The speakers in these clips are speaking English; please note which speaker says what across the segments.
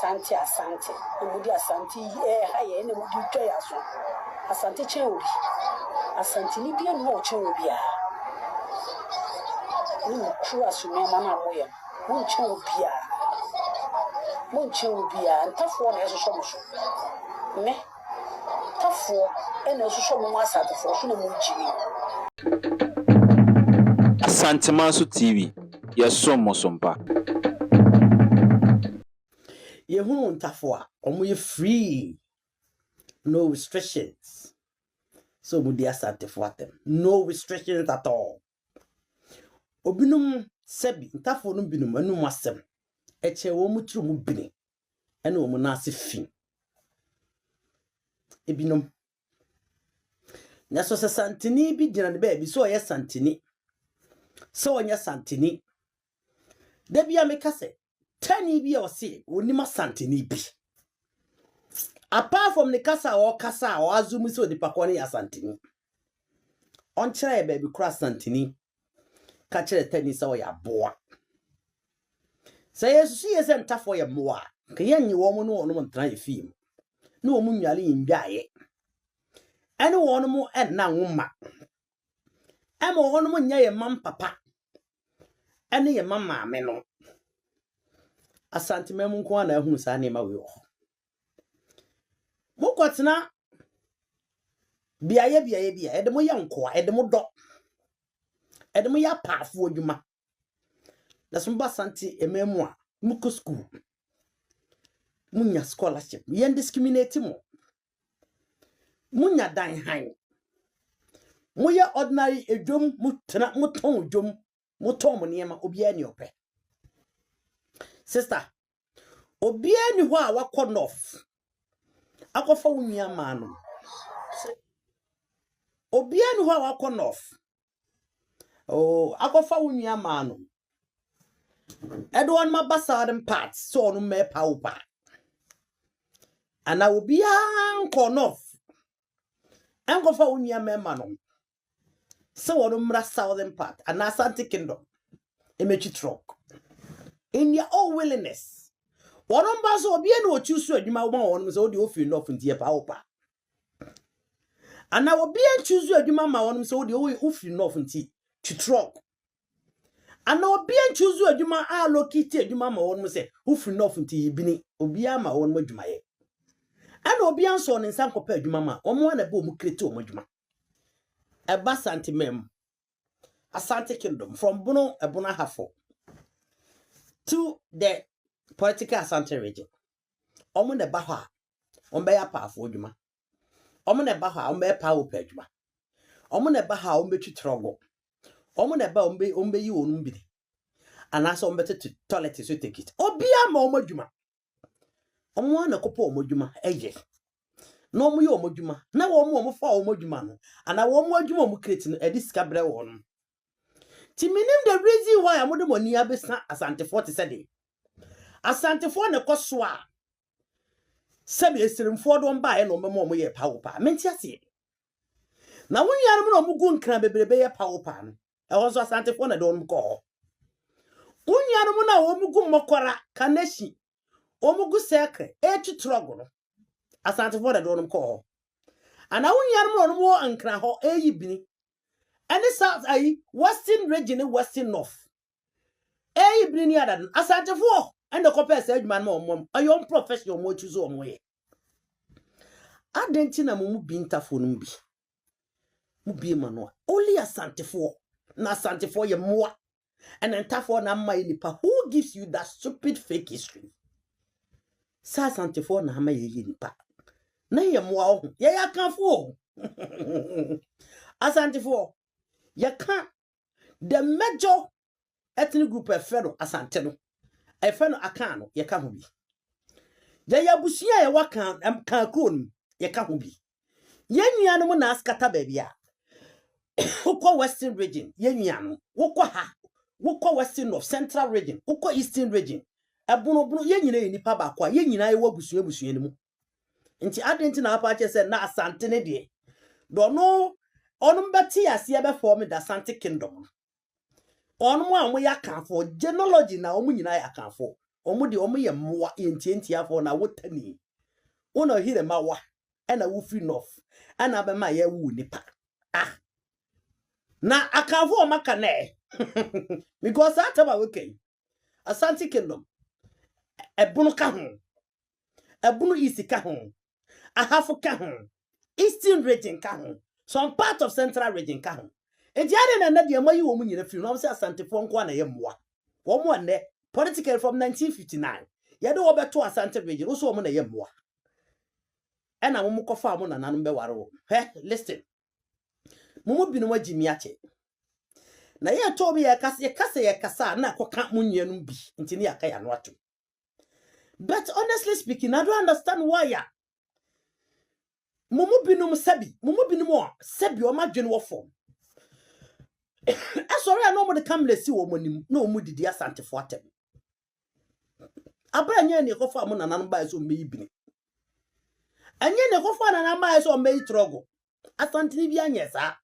Speaker 1: asante omudi asante ha ye ne mudi twa ya so asante chen obi asante ni bia no chen obi a ni kru aso me ma na moye mo chen obi a ntafo na yeso so so me tafo ena so so mo asante fo so na mo jini
Speaker 2: Asante Manso TV yeso mo sompa
Speaker 3: Yehunu ntafo a omo ye free, no restrictions. So mu dia asante fo atem, no restrictions at all. Obinum sebi ntafo no binum anum asem eche wo mu tru mu bini ene wo mu na ase fi ebinum na so santini bi gina ne ba bi so ye santini so onya santini da bia me kase tani bi o se onima santini bi apart from the kasa o azumi so di pakone ya santini on kire ba bi kura santini ka kire tani so ya boa say yesu ye se ntafo ye moa ka yenye wo mu no no ntran ye fim no wo mu nwale yindwaye ene wo no mu enna nwoma ema wo no mu nya ye mam papa ene ye mama me no asante memu nko na ehunu sa ne ma we ho mokotena biaye edemo ya nko edemo do edemo ya paafo adwuma na so mba santi ememu a muko school munya scholarship yen discriminate mo munya dan han moya ordinary edwom mutena muton edwom muton mo niema obia ni opɛ sister obia ni ho a wakɔ north akofa wunya ma no obia ni ho a wakɔ north akofa wunya ma no edwon ma southern part so no me paupa ana obia nkɔ north enkofa wunya ma no so wono mra southern part and Asante Kingdom emechi truck in your own willingness wono mba so obi ene o choose adwuma wo ma wono so odi ofi enough ntie pa opa ana obi en choose adwuma ma wono so odi ofi enough ntie truck ana obi en choose adwuma allocate adwuma ma wono se ofi enough ntie bini obi ama wono adwuma ye ana obi an so ne nsan kopa adwuma ma omo na be o mu krete o mu adwuma eba santimem Asante Kingdom from Bono Ebona Hafo to the political Asante region. Omo ne bahwa ombe ya paafo adwuma. Omo ne bahwa ombe pa wo pa adwuma. Omo ne bahwa ombe twitrogo. Omo ne ba ombe yi onum bi. Anasa ombe te toilet so take it. Obia ma omo adwuma. Omo na kopo omo adwuma eye. No omo yi omo adwuma. Na wo omo fa omo adwuma no. Ana wo omo adwuma omo create no edi sika bre wo no. Ti minim the reason why amode moni abesa Asante 40 said. Asante 4 ne koso a sabi esirimfo do mba e no memo ye pawopa menti ase na wonyan mo no mugu nkran bebrebe ye pawopa no e ho so Asante 4 na do no ko wonyan mo na wo mugu mokora kaneshi o mugu sekre e tutrogo no Asante 4 na do no ko ana wonyan mo no mo ankran ho e yibini ene south ai western region western north e yibini ni ada Asante 4 and the copper said man mom a young professional mo choose o moye adentina mo bi ntafo no bi mo bi mano only Asante 4 na Asante 4 ye moa and ntafo na mai nipa who gives you that stupid fake history sa Asante 4 na ma ye nipa na ye moa ho ye ya kanfo Asante 4 ye kan the major ethnic group e fero Asante no e fe no aka no ye ka ho bi ya yabusia ye waka kan kron ye ka ho bi ye nua no na askata ba bia ukọ western region ye nua no ukọ western north central region ukọ eastern region ebono ye nyina ye nipa ba kwa ye nyina ye wabusua ni mu nti adenti na apa che se na Asante ne de do no onum beti ase be form the Asante Kingdom onum a mo ya kanfo genealogy na omu nyina ya kanfo omo de omo ye mmoa entientia for na wotani wona hire mawa ena wo free north ana be ma ye wu nipa na akavo o maka na because ataba okay Asante Kingdom ebunu ka ho ebunu isi ka ho ahafo ka ho eastern region ka ho some part of central region ka ho ejiade na de mayi wo mu nyina free no say Asante fo nko na ye mmoa wo mo ne political from 1959 yede wo beto Asante region so wo mo na ye mmoa ena mo kofa mo na nanom be ware wo listen mo binu magimi ache na ye to be ye kasa na koka mo nuanum bi ntini aka ya no ato but honestly speaking I don't understand why ya mo binum sabi o madwene wo form sorry I know mo de kamle si wo monim na o mu didi Asante fo atem abra nya ne kofa mo na nanom ba so meyi bini anya ne kofa na nanom ba so meyi trogo Asante ni bi anya sa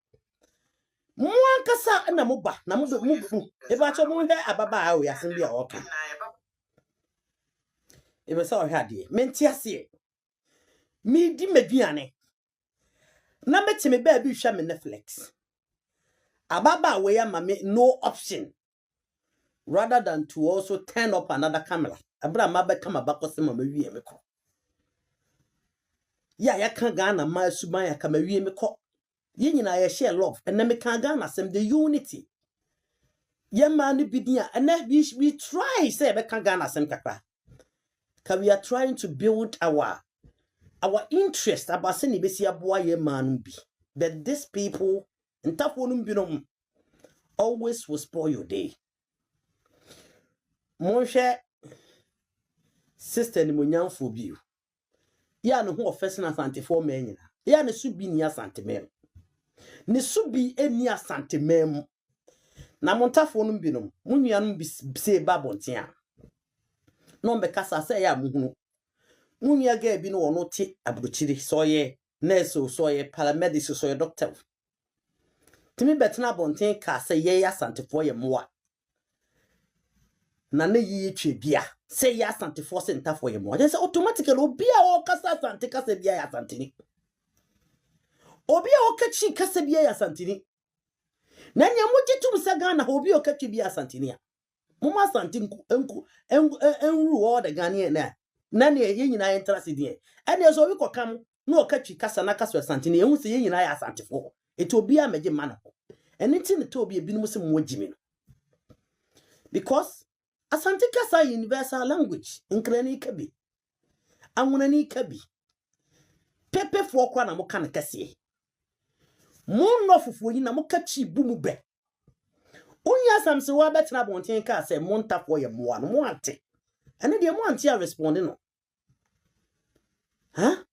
Speaker 3: Mwa kasa na muba na mubu eba cho mu he ababa awo yasen bia oka ebe sa ohwa de menti ase mi di maduane na meti me ba bi hwa me Netflix ababa we ya mame no option rather than to also turn up another camera abra ma be kama bakose ma wie me ko ya kan Ghana ma suban ya kama wie me ko ye nyina ye share love and na me kan Ghana sem the unity ye man bidia and we try say be kan Ghana sem kakra ka we are trying to build our interest about say ni besi aboa ye man bi but these people ntafo no bi always will spoil your day mon hwe sister ni monyanfo bi ya no ho offense na Asante for me nyina ya ne su bi ni Asante mem ne su bi eni Asante mem na montafo no binom munuanum bi se babonten a no be kasa se ya muhunu munya ga bi no wono ti abrochiri so ye nurse so ye paramedic so ye doctor timi betena bonten ka se ye Asante fo ye moa na ne yi twe bia se ye Asante fo se ntafo ye moa just automatically obi a o kasa Asante kasa bia ya Asante ni obi a o kachi kasa bia ya Asante ni na nya mujitum se Ghana obi o kachi bia Asante ni a muma Asante enru all the Ghanaian na ne ye nyina interest die ene so wi kokam na o kachi kasa na kasa Asante ni ehun se ye nyina ya Asante fo eti obi a meje ma no ene ti ne to obi ebinum se mo gimi no because Asante kasa universal language nkrani kabi anwunani kabi pepe fo kwa na mo kan kase mo no fufu yi na mo kachi bu mu be unya samse wa betena bonten ka se mo ntafo ye mo ano mo ante ene de mo ante a respond no ha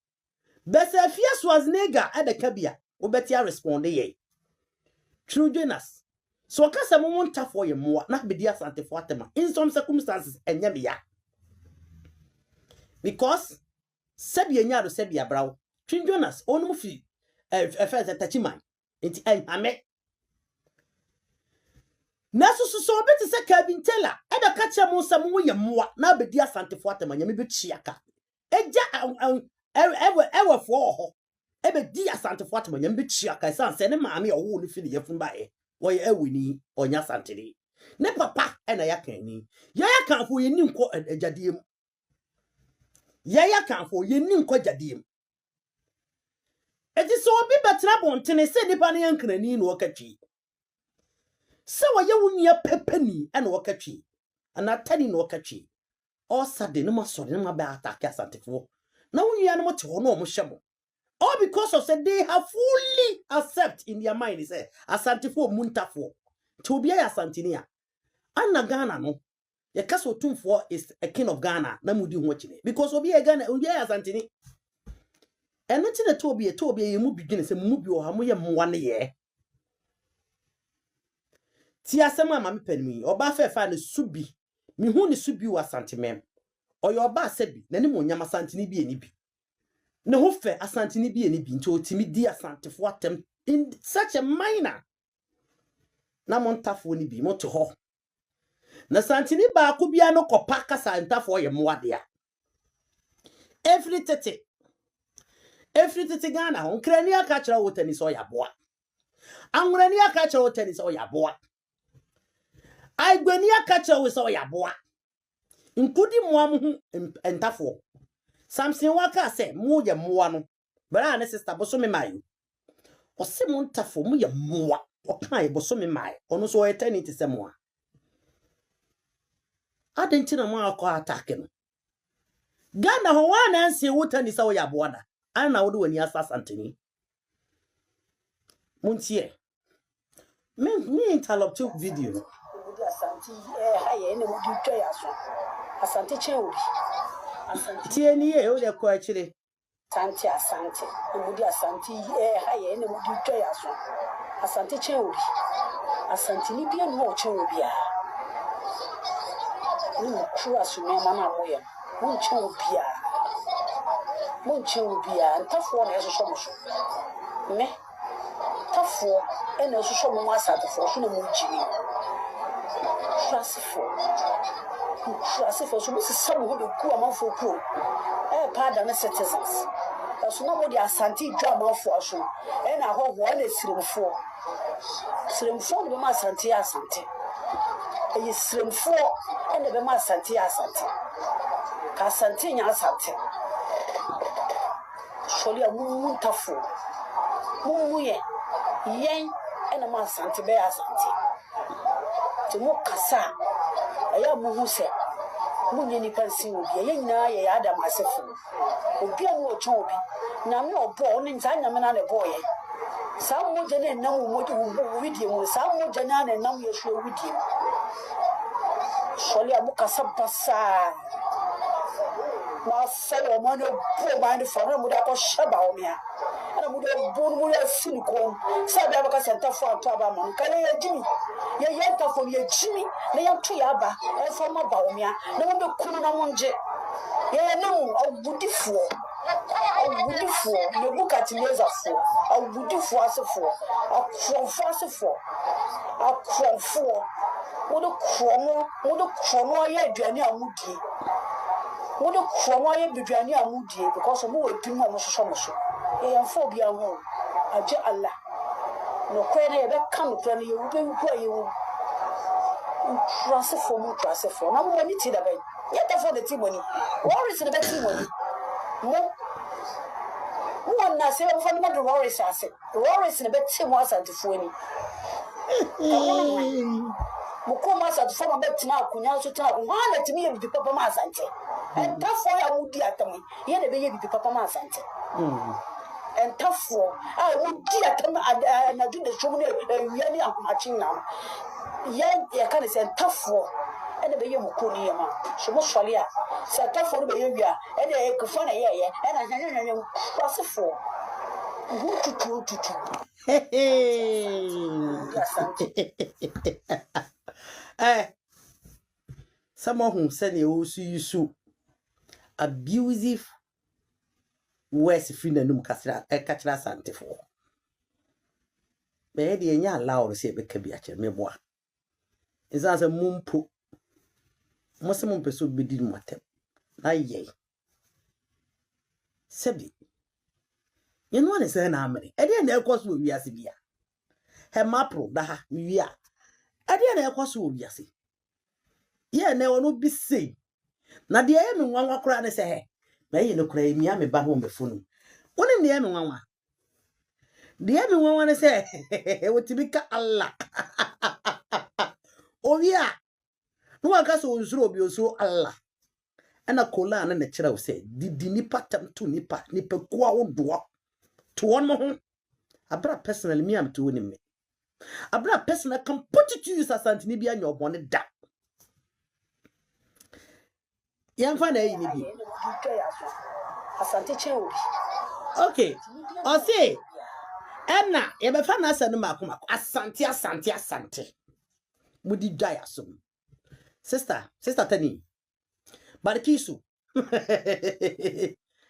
Speaker 3: bese fia Schwarzenegger adaka bia obeti a respond ye true jonas so ka se mo ntafo ye mo na be di Asante fo atema in some circumstances enye me ya because sebi enya do sebi abrawo true jonas onum fi first tachiman enti ame naso so obeti se Kevin Taylor eda ka che mo sam wo ye moa na be di Asante fo atema nyame be chiaka eja ewe fo ho ebe di Asante fo atema nyame be chiaka se ne maame owo ni fi ne yefun bae wo ye awini onya Asante ni ne papa ena ya kan ni ya kan fo ye ni nko ajadiem ya kan fo ye ni nko ajadiem eti so obi betra bontene se nipa ne yankrani no wakatwi se wo ye wunia pepani ena wakatwi ana tani no wakatwi o sade no masore no mabe attack Asante fo na wunia no mote ho no mo hyemo all because of say they have fully accept in their mind say Asante fo muntafo to be Asante ni a ana Ghana no ye kaso tumfo is a king of Ghana na mudi ho chine because obi e Ghana obi Asante ni eno ti na to obi ye mu begin say mu bi o ha mo ye mwa ne ye ti asema ma me panimi oba fa ne subi mi hu ne subi wa Asante mem oyo oba asabi na ni mo nyama Asante ni bi eni bi ne ho fe Asante ni bi eni bi nti otimi di Asante fo atem in such a minor na montafo ni bi mo to ho na santini ba ko bia no kopa kasa ntafo ye moade a every tete Gana ho nkrani aka kira wotani so yaboa anwrani aka kira wotani so yaboa aigwani aka kira wo so yaboa nkudi moam hu ntafo Samson waka se mo ye moa no bra ne sister boso me mayo o se mo ntafo mo ye moa o kan ye boso me mai ono so eternity se moa adentina mo akọ attack no Gana ho wana anse wotani so yaboa da ana wo de wani asasanteni muntie me interrupt video
Speaker 1: mudi asanti haye ne mudi twa yaso asante chenuri asante
Speaker 3: tie ni e o de ko akire
Speaker 1: asante mudi asanti haye ne mudi twa yaso asante chenuri asante ni bia no chenuri bia ni kura su me mama moye mun chenuri bia ntafo na eso somo so me tafo ena eso somo mu asante fo so na mu jini trasifo so mu sisam ho de ku amanfo ku pada na citizens so na mo di asante dwa amanfo aso ena ho na siremfo ne ma asante eyi siremfo ena be ma asante ka asante nya asante Soli a mu tafo mu ye yen ena ma asante be asante ti mu kasa aya mu hu se mu nyeni pansi obi ye nyina ye adam asefo obi a mu ocho obi na me obo oni nza nyame na ne boye sa mu je ne nam mu widie mu sa mu je na ne nam ye hwe widie Soli a mu kasa basa ma sele mo no po ba ni fa mo da ko shaba o mia ana mo da bo mo ya silicon sa bia ba ka senta fo ato aba mo ka le jimi ye yenta fo ye jimi na ya to ya ba e fo ma ba o mia na mo be kunu na mo nje ye na mo awudifo ne bukati leza fo awudifo asefo akrofo mo do kromo ye aduane amudi mo do kromo ye biduane amudi because mo we pin mo so e yan fo bia ho aje Allah no kwe na ye be kan kwe na ye wo be ku aye wo trasefo na mo ni ti da be ye ta fo de ti money worries na be ti money mo na se mo fa na do worries na be ti mo asantefo ni Mukoma asante fo ma betina akunya so tena ko na timi ye bibi papa ma asante entafo ya wudi atami ye na be ye bibi papa ma asante entafo wudi atami na du de shomu ne wiya ni akumachi na ye kan se entafo ene be ye mukoni ye ma so mo sole a se entafo be ye wiya ene e kufo na ye ena nyanyanyan kwasefo tutu
Speaker 3: Someone who said they also use abusive words if you know catch sante for. Be the nya allow say be ka bi a me boa. Is as a mumpo. Mo se mumpo so be di motem. Na ye. Sebi. You know what is na amere. E dey na ekoso wi ase bia. He mapro da ha wi a. E dey na ekoso wi ase. Ye na wono bi sei. Na de ye me nwanwa kura ne se he. Na ye no kura emi a me ba ho me funu. Woni ne ye me nwanwa. De ye me nwanwa ne se he wotibika Allah. Owi a. No aka so nsuro obi oso Allah. Ana kola na ne kira wo se didi nipa tam to nipa ko a wo do to one mo abra personally me am to woni me abra personal can put it to use asante ni bia nyobone da yamfa na yi ni bi
Speaker 1: asante chenuri
Speaker 3: okay o say enna ye be fa na asanu makoma asante mudi dwa yasom sister tani Barikisu.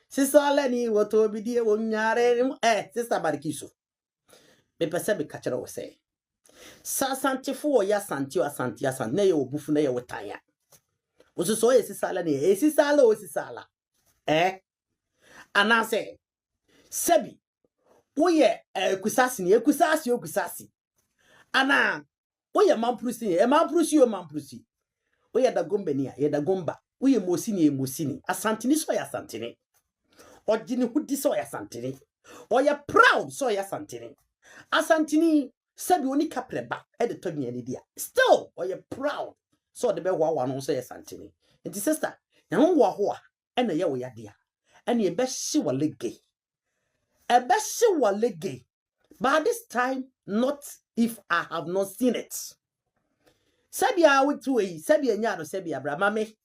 Speaker 3: Sister Leni woto bidie wo nyare sister Barikisu. Me pese be kachara wo say. Sa santifo ya santi o santi ya santi na ye obufu na ye wotanya. Oso so ye sisala ne ye sisala o sisala. Anase sebi woye kusasi ne kusasi o kusasi. Ana woye mamprusi ne mamprusi o mamprusi. Woye da gombe ne ye da gomba. Woye mosini ye mosini. Asantini so ya santini. Ojini hudi so ya santini. Oye proud so ya santini. Asantini sebi oni kapreba e de to nyen dia. Still oye proud so de be wa no so ya santini. Enti sister, na wo ho a e na ye wo ya dia. E na ye be hye wo lege. E be hye wo lege. But this time not if I have not seen it. Sebi a wotu yi, sebi anya no sebi abrama me.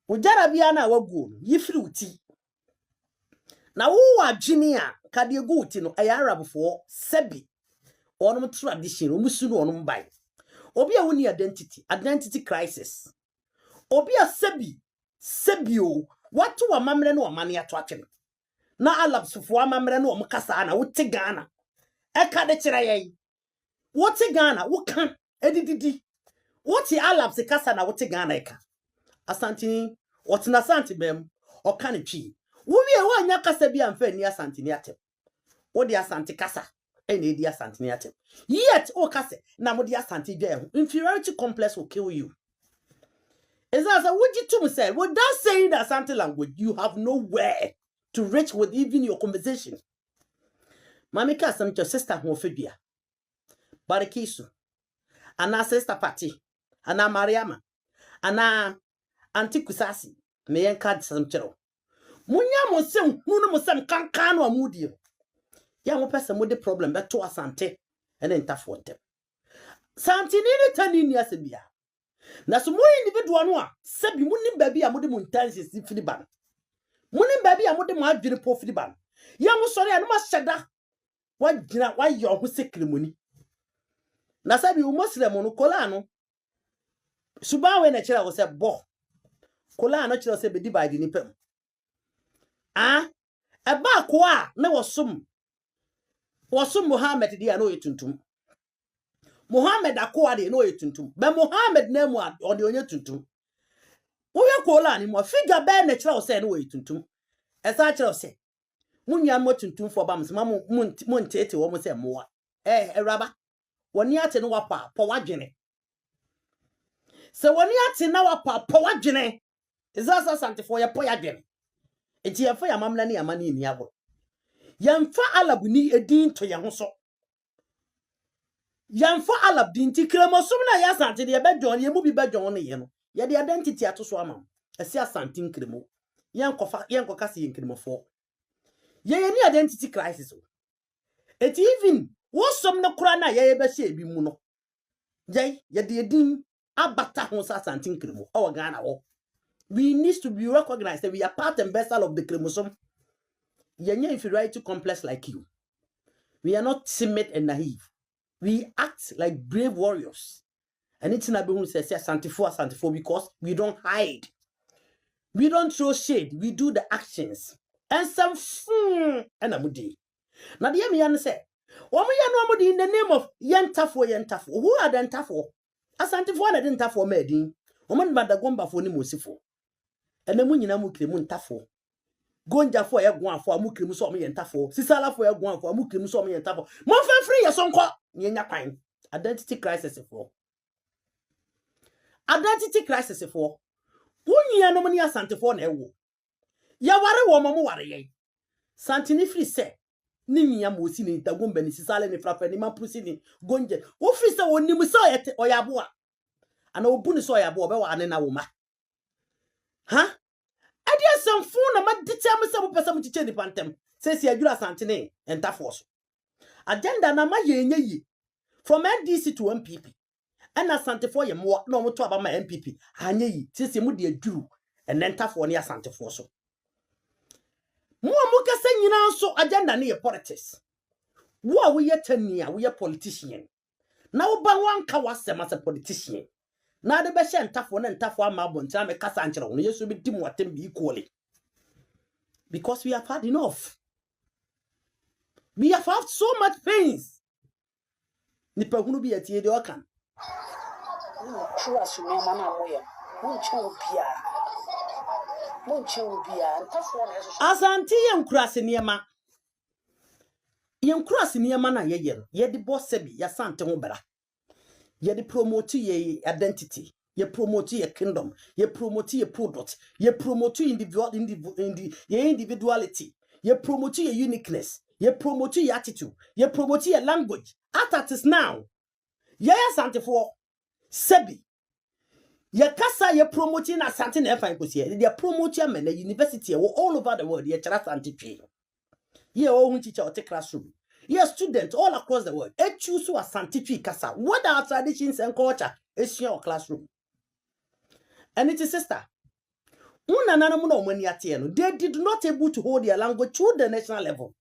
Speaker 3: Ujara bia na wagu no yifiri uti. Na wo adwene a kade egu uti no aya arabfo sebi onom tradition omusu no onom bai. Obi a woni identity crisis. Obi a sebi o watu wa mamre no amane ato atwene. Na alabsfo amamre no omkasa na wote Ghana. E ka de kire yei. Wote Ghana wo kan edididi. Wote alabs kasa na wote Ghana eka. Asantini otina santi bem o kan twi. Wo wie wo anya kasa bi amfa ni asantini atem. Wo de asanti kasa ene di asantini atem. Yet o kasa na mo di asanti dwe. Inferiority complex will kill you. Is as a would you to say without saying that Asante language you have nowhere to reach with even your conversation. Mami ka some your sister ho fedua. Barikisu. Ana sister party. Ana Mariama. Ana Auntie Kusasi. Me yen card some chero. Munya mo sem hunu mo sem kankan no amudi. Ya mo pese mo de problem be to Asante ene ntafo ntem. Santi ni tani ni asebia. Na so mo individual no a sebi munim baabi a mo de mo intentions fili ban. Munim baabi a mo de mo adwene po fili ban. Ya mo sori anu ma hyeda. Wa gina wa ye oho sekrimoni. Na sebi wo Muslim no kola no. Suba we na kira wo se bo. Kola no kira se be di by the nipam. Eba ko a na wosum Muhammad dia no yetuntum. Muhammad akwa de no yetuntum. Be Muhammad na mu o de onye tuntum. Wo ye kola ni mo figure be na kira wo se no yetuntum. Esa kira wo se munya mo tuntum fo ba msema mo ntete wo mo se moa. Eraba. Woni ate no wapa po wadwene. Se woni ate na wapa po wadwene. Izasa santifo ye po yadwene. Enti ye fa ya mamla ne amane ni abo. Yamfa alabuni edin to ye ho so. Yamfa alab din ti kremosum na ya sante de be dwon ye mu bi be dwon ne ye no. Ye de identity ato so ama. Ese asante nkremo. Yenkoka se nkremofo. Ye ni identity crisis. It even wosom no kura na ye be hye bi mu no. Jai ye de edin abata ho sa asante nkremo. O Ghana wo. We need to be recognized that we are part and parcel of the chromosome. We are not inferiority complex like you. We are not timid and naive. We act like brave warriors. And it's not who says Santifo because we don't hide. We don't throw shade. We do the actions. And some and amudi. Now the Yamian say, in the name of Yentafo. Who are the Yentafo? Asantifo and Yentafo medin. Woman Badagomba for Nimosifo. And the moon mu krimu ntafo gonja fo ye gwan fo amu krimu so me ntafo sisala fo ye gwan fo amu krimu so me ntafo mo fa free ye sonko nyenya kwan identity crisis for wonua no ne asante fo na ewo ya ware wo mo ware ye santini free se ni nyia mo si ni dagomba ni sisala ni frafa ni mapusi ni gonja wo free se woni so ye oyabo a ana obu ni so oyabo be wa ne na wo ma Adia some phone na ma ditem se bo pesa mu chiche di pantem. Se si adwura santene entafo so. Agenda na ma yenye yi. From NDC to MPP. And asantefo ye mo na mo to aba ma MPP. Anye yi. Se mu de adwuru en entafo ne asantefo so. Mo kase nyina so agenda ne ye politics. Wo a wo ye tania, wo ye politician. Na wo ba wanka wasem as a politician. Na de be hye ntafo na ntafo ama abontia me kasa nkyere wo yesu bi dim watem bi equally because we have had enough. We have had so much pains. nipa hunu bi atie de okan
Speaker 1: True as you know, man, I'm Munchobia, and tough one as
Speaker 3: Asante ye nkurase niema. Ye nkurase niema na ye yer. Ye di boss sebi ya sante ho bra. Ye di promote ye identity. Ye promote ye kingdom. Ye promote ye product. Ye promote individuality. Ye promote ye uniqueness. Ye promote ye attitude. Ye promote ye language. At is now. Ye asante for sebi. Ye kasa ye promoting asante na efan kosie. They promote ya men university all over the world. Ye chara asante twi. Ye o hun teacher or take classroom. Ye students all across the world. E choose to asante twi kasa. What are traditions and culture? Is your classroom. And it is sister. They did not able to hold their language to the national level.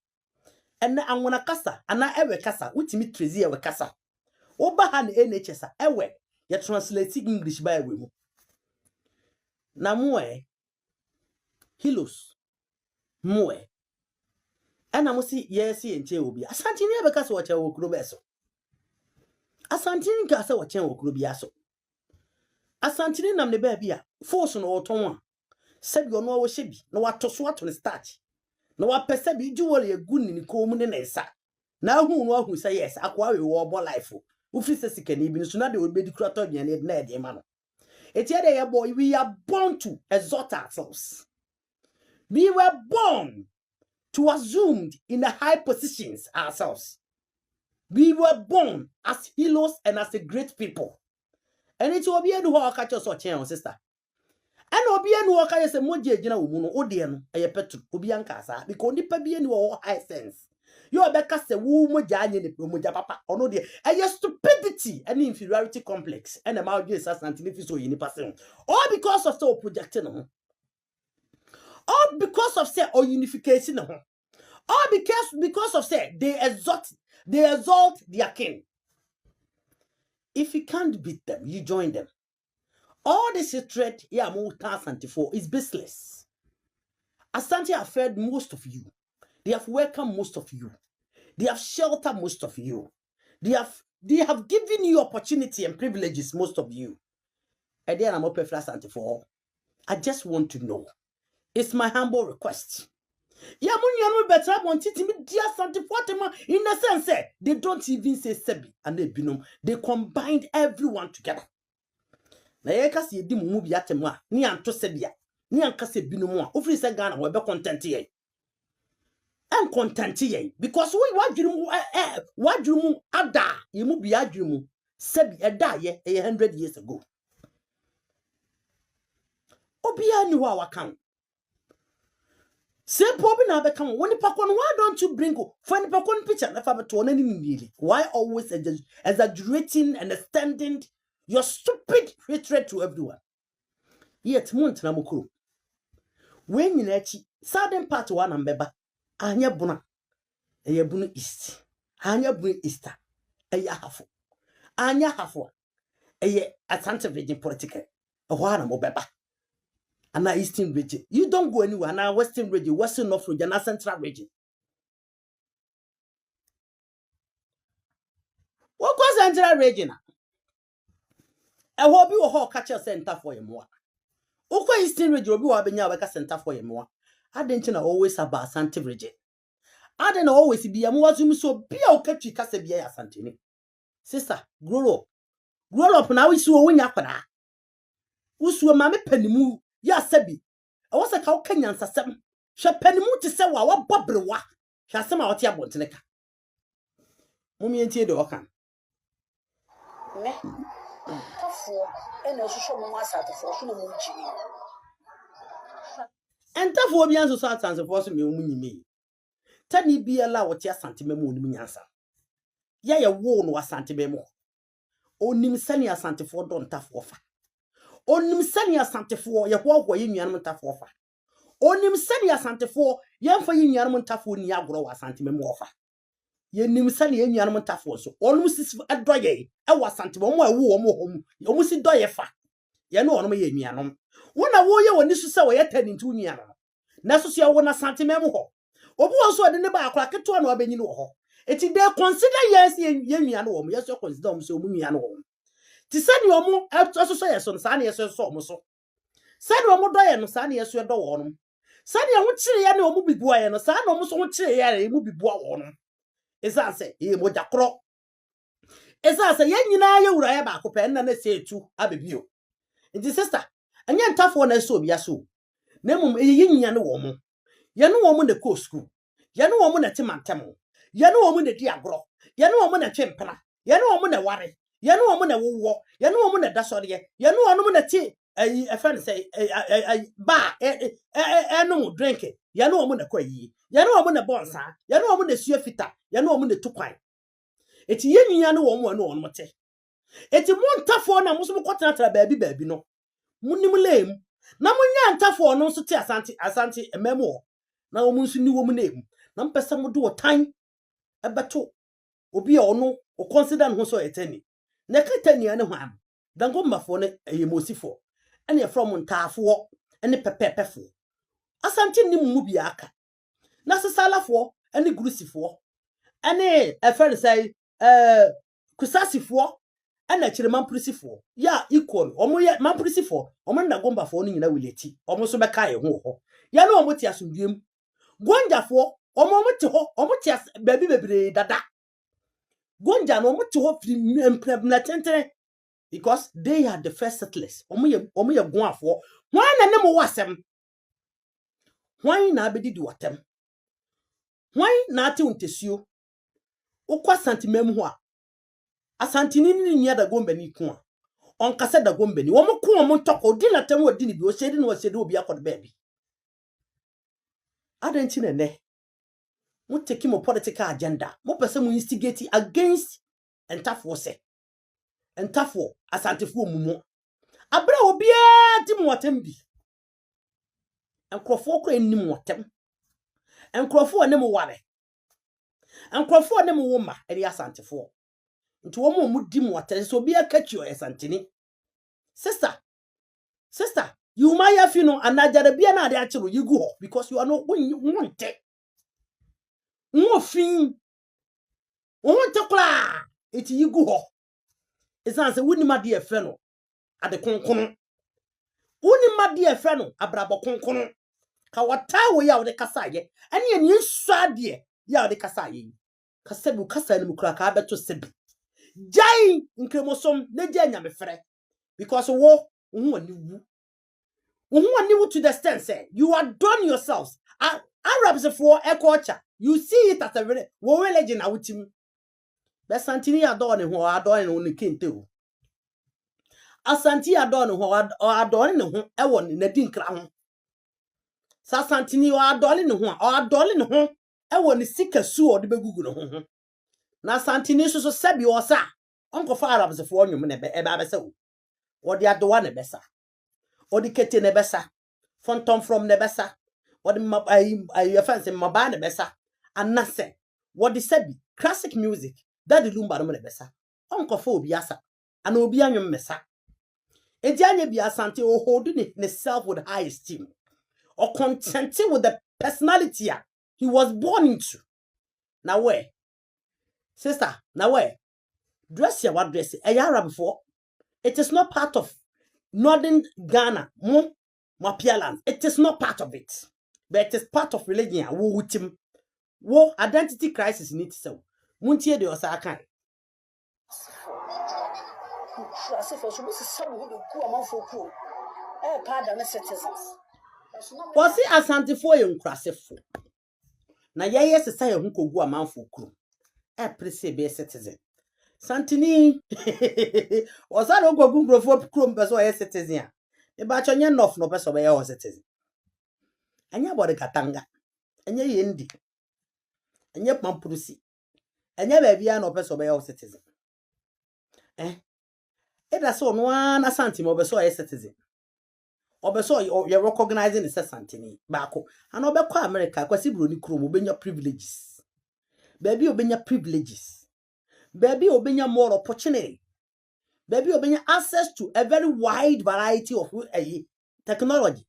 Speaker 3: And I want kasa, and I ever kasa, which me trazy ever kasa. Obahan NHS, ewe, ye translating English by we. Na mwe, hilos, mwe. And I must see, yes, and che will be. Asante never kasa what your clubeso. Asante kasa what your clubiaso. Asante nam the baby, force on all tongue. Said you know what she be, no what to swat on the starch. No what percebi jewelry a good in the common and sa. Now who say yes, acquire war life. Ufisa can even soon they will be the craton and ned man. It's yet boy, we are born to exalt ourselves. We were born to assume in the high positions ourselves. We were born as heroes and as a great people. And it will be a new catch us or channel, sister. And obi enu waka yese moje gina omu no ode no eye petro obi anka sa because nipa bi enu wo high sense you obeka se wo moja anye ne moja papa ono de eye stupidity and inferiority complex and am out Jesus asante fi so yini person all because of so projecting no all because of say or unification no all because of say they exalt their king. If you can't beat them, you join them. All this threat, yeah, Asante for is baseless. Asante have fed most of you. They have welcomed most of you. They have sheltered most of you. They have given you opportunity and privileges, most of you. And then I'm up for Asante for. I just want to know. It's my humble request. Yeah, mun better want it to me, dear Asante for in the sense that they don't even say Sebi and they binum. They combined everyone together. Na yeka se edi mu bi atemu a ni anto sebia ni anka se binumu a ofri se Ghana we be content ye en content ye because we wadwurum ada ye mu bi adwurum sebi eda ye 100 years ago obia ni wa wakan se pobi na be kan woni pakon why don't you bring for ni pakon picture na fa be to na ni why always exaggerating and extending your stupid hatred to everyone. Yet, Mont Namukuru. When you nechi, southern part one and beba, Anya Buna, a Yabunu East, Anya Bun Easter, a Yahafu, Anya Hafu, a Santa Virgin political, a Wanamo Beba, and a Eastern region. You don't go anywhere, now Western region, Western North region, and Central region. What was Central region? I hope you will catch your center for your more. Oko Eastern region will be wabenya waka center for your more. I didn't know always about Santa region. I didn't always be a more so be a catch you Casabia Santini. Sister, grow up now. We saw when yapana. Usu mammy pennimu, ya sebi. I was a cow Kenyan sasem. She pennimu to say what bubble wa. Shall some out your bonteneca. Mummy and Theodore can. And also show me for and therefore be answer sons of was me. Tell me be allowed what your santimemo answer. Yea, won was santimemo. Onim senia santifor don't tough offer. Onim senia santifor, your walk where you yarn tough offer. Onim senia santifor, yan for you yarn tough when ya grow a santimemo offer. Ye nim sani enu anum tafo so almost adoye e wa santimo mo ewu mo hom almost doye fa ye no onum ye nuanom wona wo ye woni so se wo ye tani ntu nuanom na so so ye wona santimo mo ho obu won so de ne ba akwa keto na obenyi no ho Eti they consider yes yemi no wo yes you consider so mu nua no wo. Ti se ne omo aso so yes no sa ne yes so omo so. Se ne omo do ye no sa ne yes do wo no. Se ne ho kire ye ne omo bibua ye no sa ne omo so ho kire ye emu bibua wo no. Esa se ye moja kro. Esa se ye nyina ye wura ye ba ko pe na se etu abebio. Nti sister, anya ntafo na so bia so. Na mum ye nyia ne wo mo. Ye no wo mo na ko school. Ye no wo mo na timantem. Ye no wo mo na di agro. Ye no wo mo na twempena. Ye no wo mo na ware. Ye no wo mo na wowo. Ye no wo mo na dasode ye. Ye no wo mo na ti e friend say ba no drink. Ye no wo mo na kwayi. Ye no wo mo na bonsa. Ye no wo mo na suafita. Ye no wo mo na tukwan. Eti ye nyia ne wo mo no wo te. Eti mo ntafo na mo so mo kotena baabi no. Munim lem. Na munya ntafo no so te asante ememo. Na wo nsu ni wo mu nem. Na mpesa mo do tan ebeto. Obi a ono o consider no so etani. Na katani ane hwam. Dango mafo ne eyemosifo. Ene from ntafo ene pepepefo. Asante nim mu bia aka. Na sesalafo ene gurusifo. Ene efere say kusasifo ene chire mampurisifo. Ya equal. Omo ye mampurisifo. Omo na gombafo no nyina wileti. Omo so beka ye ho. Ya na omo ti asomdiem. Gonjafo omo te ho omo te baby bebre dada. Gonja no omo te ho firi na tentere because they are the first settlers. Omo ye gonafo. Hwan na nem wasem? Hwan na abedi di watem? Hwan na ate untesuo? Ukwa santimem ho a. Asantini ni nya da gombani ku a. Onkase da gombani. Omo ku omo ntoko di na tem odi ni bi o shedi na o shedi obi akod baby. Adanti ne mo take mo political agenda. Mo pese mo instigate against entafo se. Entafo asantefo mumu. Abra obi a ti mo watem bi. Enkrofo kro enni mo watem. Enkrofo ne mo ware. Enkrofo ne mo woma eri asantefo. Nti wo mo di mo watem so obi akachi o asantini. Sister, you might have anajare bia na ade achiro yigu ho because you are no wonte. Wo fin. Wonte kla. Eti yigu ho. Esan se woni made e fe no ade konkono. Woni made e fe no abrabo konkono. Ka wata wo ya wo de kasa ye. Ane ni nsu ade ya wo de kasa ye. Kasa bu kasa ni mukura ka abeto sebi. Jai nkremosom na je nya me frɛ because wo woni wu. To the extent say you are done yourselves. Arabs for a culture. You see it as a very religion out him. But Santini adorn who are adorning only kinte. Asanti adorn who are adorning who I want in a din crown. Santini or adorning who are adorning who I want to seek a sue or the begugu. Now Santini so sabi or sa. Uncle Farabs for you, Ebaso. Or the other one a bessa. Or the kitten a bessa. Phantom from Nebessa, what I fancy Mabana Bessa, and Nase, what the Sebi, classic music, that the Lumba Nebessa, Uncle Phobiasa, and Obianum Messa. And Jania Biasanti or holding it in itself with high esteem, or contented with the personality he was born into. Now, where, sister, now where, dress your what dress, a Arab before, it is not part of Northern Ghana, Mapialand. It is not part of it, but it is part of religion. Wo wutim, wo identity crisis in itself. Muntie de osaka.
Speaker 1: As if I should be some who do poor man for poor. Pardon citizens.
Speaker 3: Was it asante for you crasefo? Na ye say hu kogu amanfo kru. Prese be citizen. Santini was that ogogu grofo kru mpeso ye citizen. E ba chonye enough no peso be ye citizen. Anya body katanga. Anya yendi. Anya pampurusi. Anya baby ya no peso be ye citizen. Eda so no an asante mo be so ye citizen. Obeso you recognizing the santini baako. And obekọ America kwasi bro ni krom obenya privileges. Baby obenya privileges. Baby obenya more opportunity. Baby obenya access to a very wide variety of technology.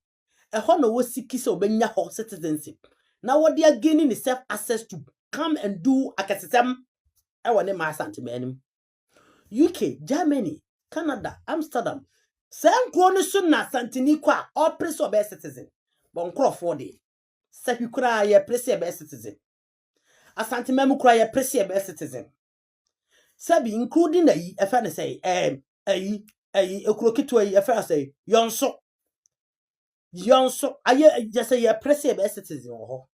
Speaker 3: Ho no wo siki se obenya ho citizenship. Now what they are gaining is self access to come and do akasesem ewo ne ma asante manim. UK, Germany, Canada, Amsterdam. Sen kroni so na santini kwa all place of citizen. Bon crofo de. Se hukura ye place be citizen. Asante memu kura ye place be citizen. Sabi including ayi efa ne say ayi ekuro kitu ayi efa say yonso aye just ye place be citizen ho.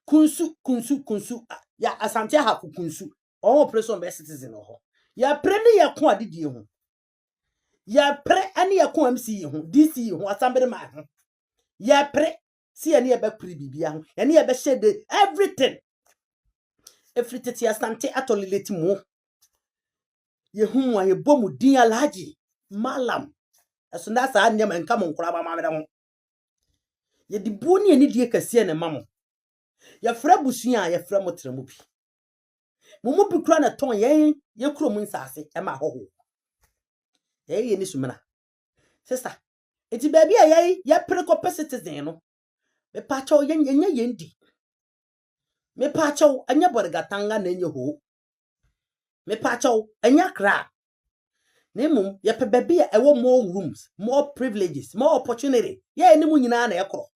Speaker 3: Kunsu ya asante ha kunsu. All place be citizen ho. Ya pre ne ye ko adidie ho. Ya pre ani ye ko MC ho, DC ho, asambere ma ho. Ya pre si ani ye be pre bibia ho. Ani ye be shade everything. Everything ti asante atolileti mo. Ye hu wa ye bomu din alaji malam. Eso na sa anyam enka mo nkura ba ma me ho. Ye di boni ani die kase ne mamo. Ya fra busua ya fra motremu bi. Mumu bi kura na ton ye kuro mu nsase e ma hoho. Ye ni sumena. Sister, eti baby ya precope citizen no. Me pacho yenye yendi. Me pacho anya borgatanga na enye ho. Me pacho anya kra. Nemu ya pe baby ewo more rooms, more privileges, more opportunity. Ya eni mu nyina na ekro.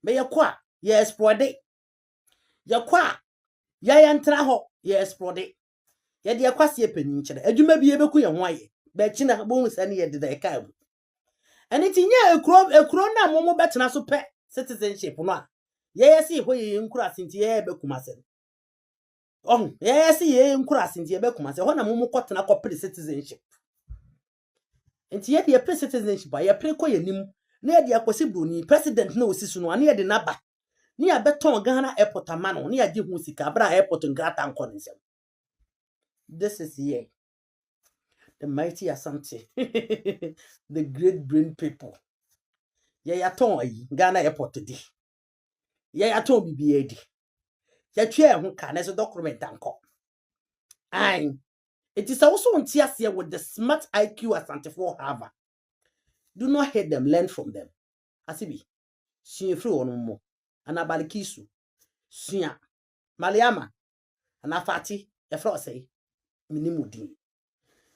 Speaker 3: Me ye kwa ye explode. Ya kwa ya yantra ho ye explode. Ya de akwase epani nkyere. Adwuma bi ebeku ye ho aye. Ba china bo nsa ne ye de da eka bu. Enti nya ekro na momo betena so pe citizenship no a ye si ho ye nkura asenti ye be kumase ye si ye nkura asenti ye be kumase ho na momo kotena ko pre citizenship enti ye de pre citizenship ye pre ko ye nim na ye de akwasi broni president na osisu no na ye de naba ni ya beton Ghana airport amano ni ya gi hu sika bra airport ngrata nkon nsem. This is here the mighty Asante the great brain people. Ye ya ton ayi Ghana airport di. Ye ya ton bibie di. Ya twa ho ka na so document anko. Ai. It is also on TSC with the smart IQ Asante for Harvard. Do not hate them, learn from them. Asibi. Sua free wonu mo. Anabalikisu. Sua. Maliama. Anafati. Ya fra say. Minimudi.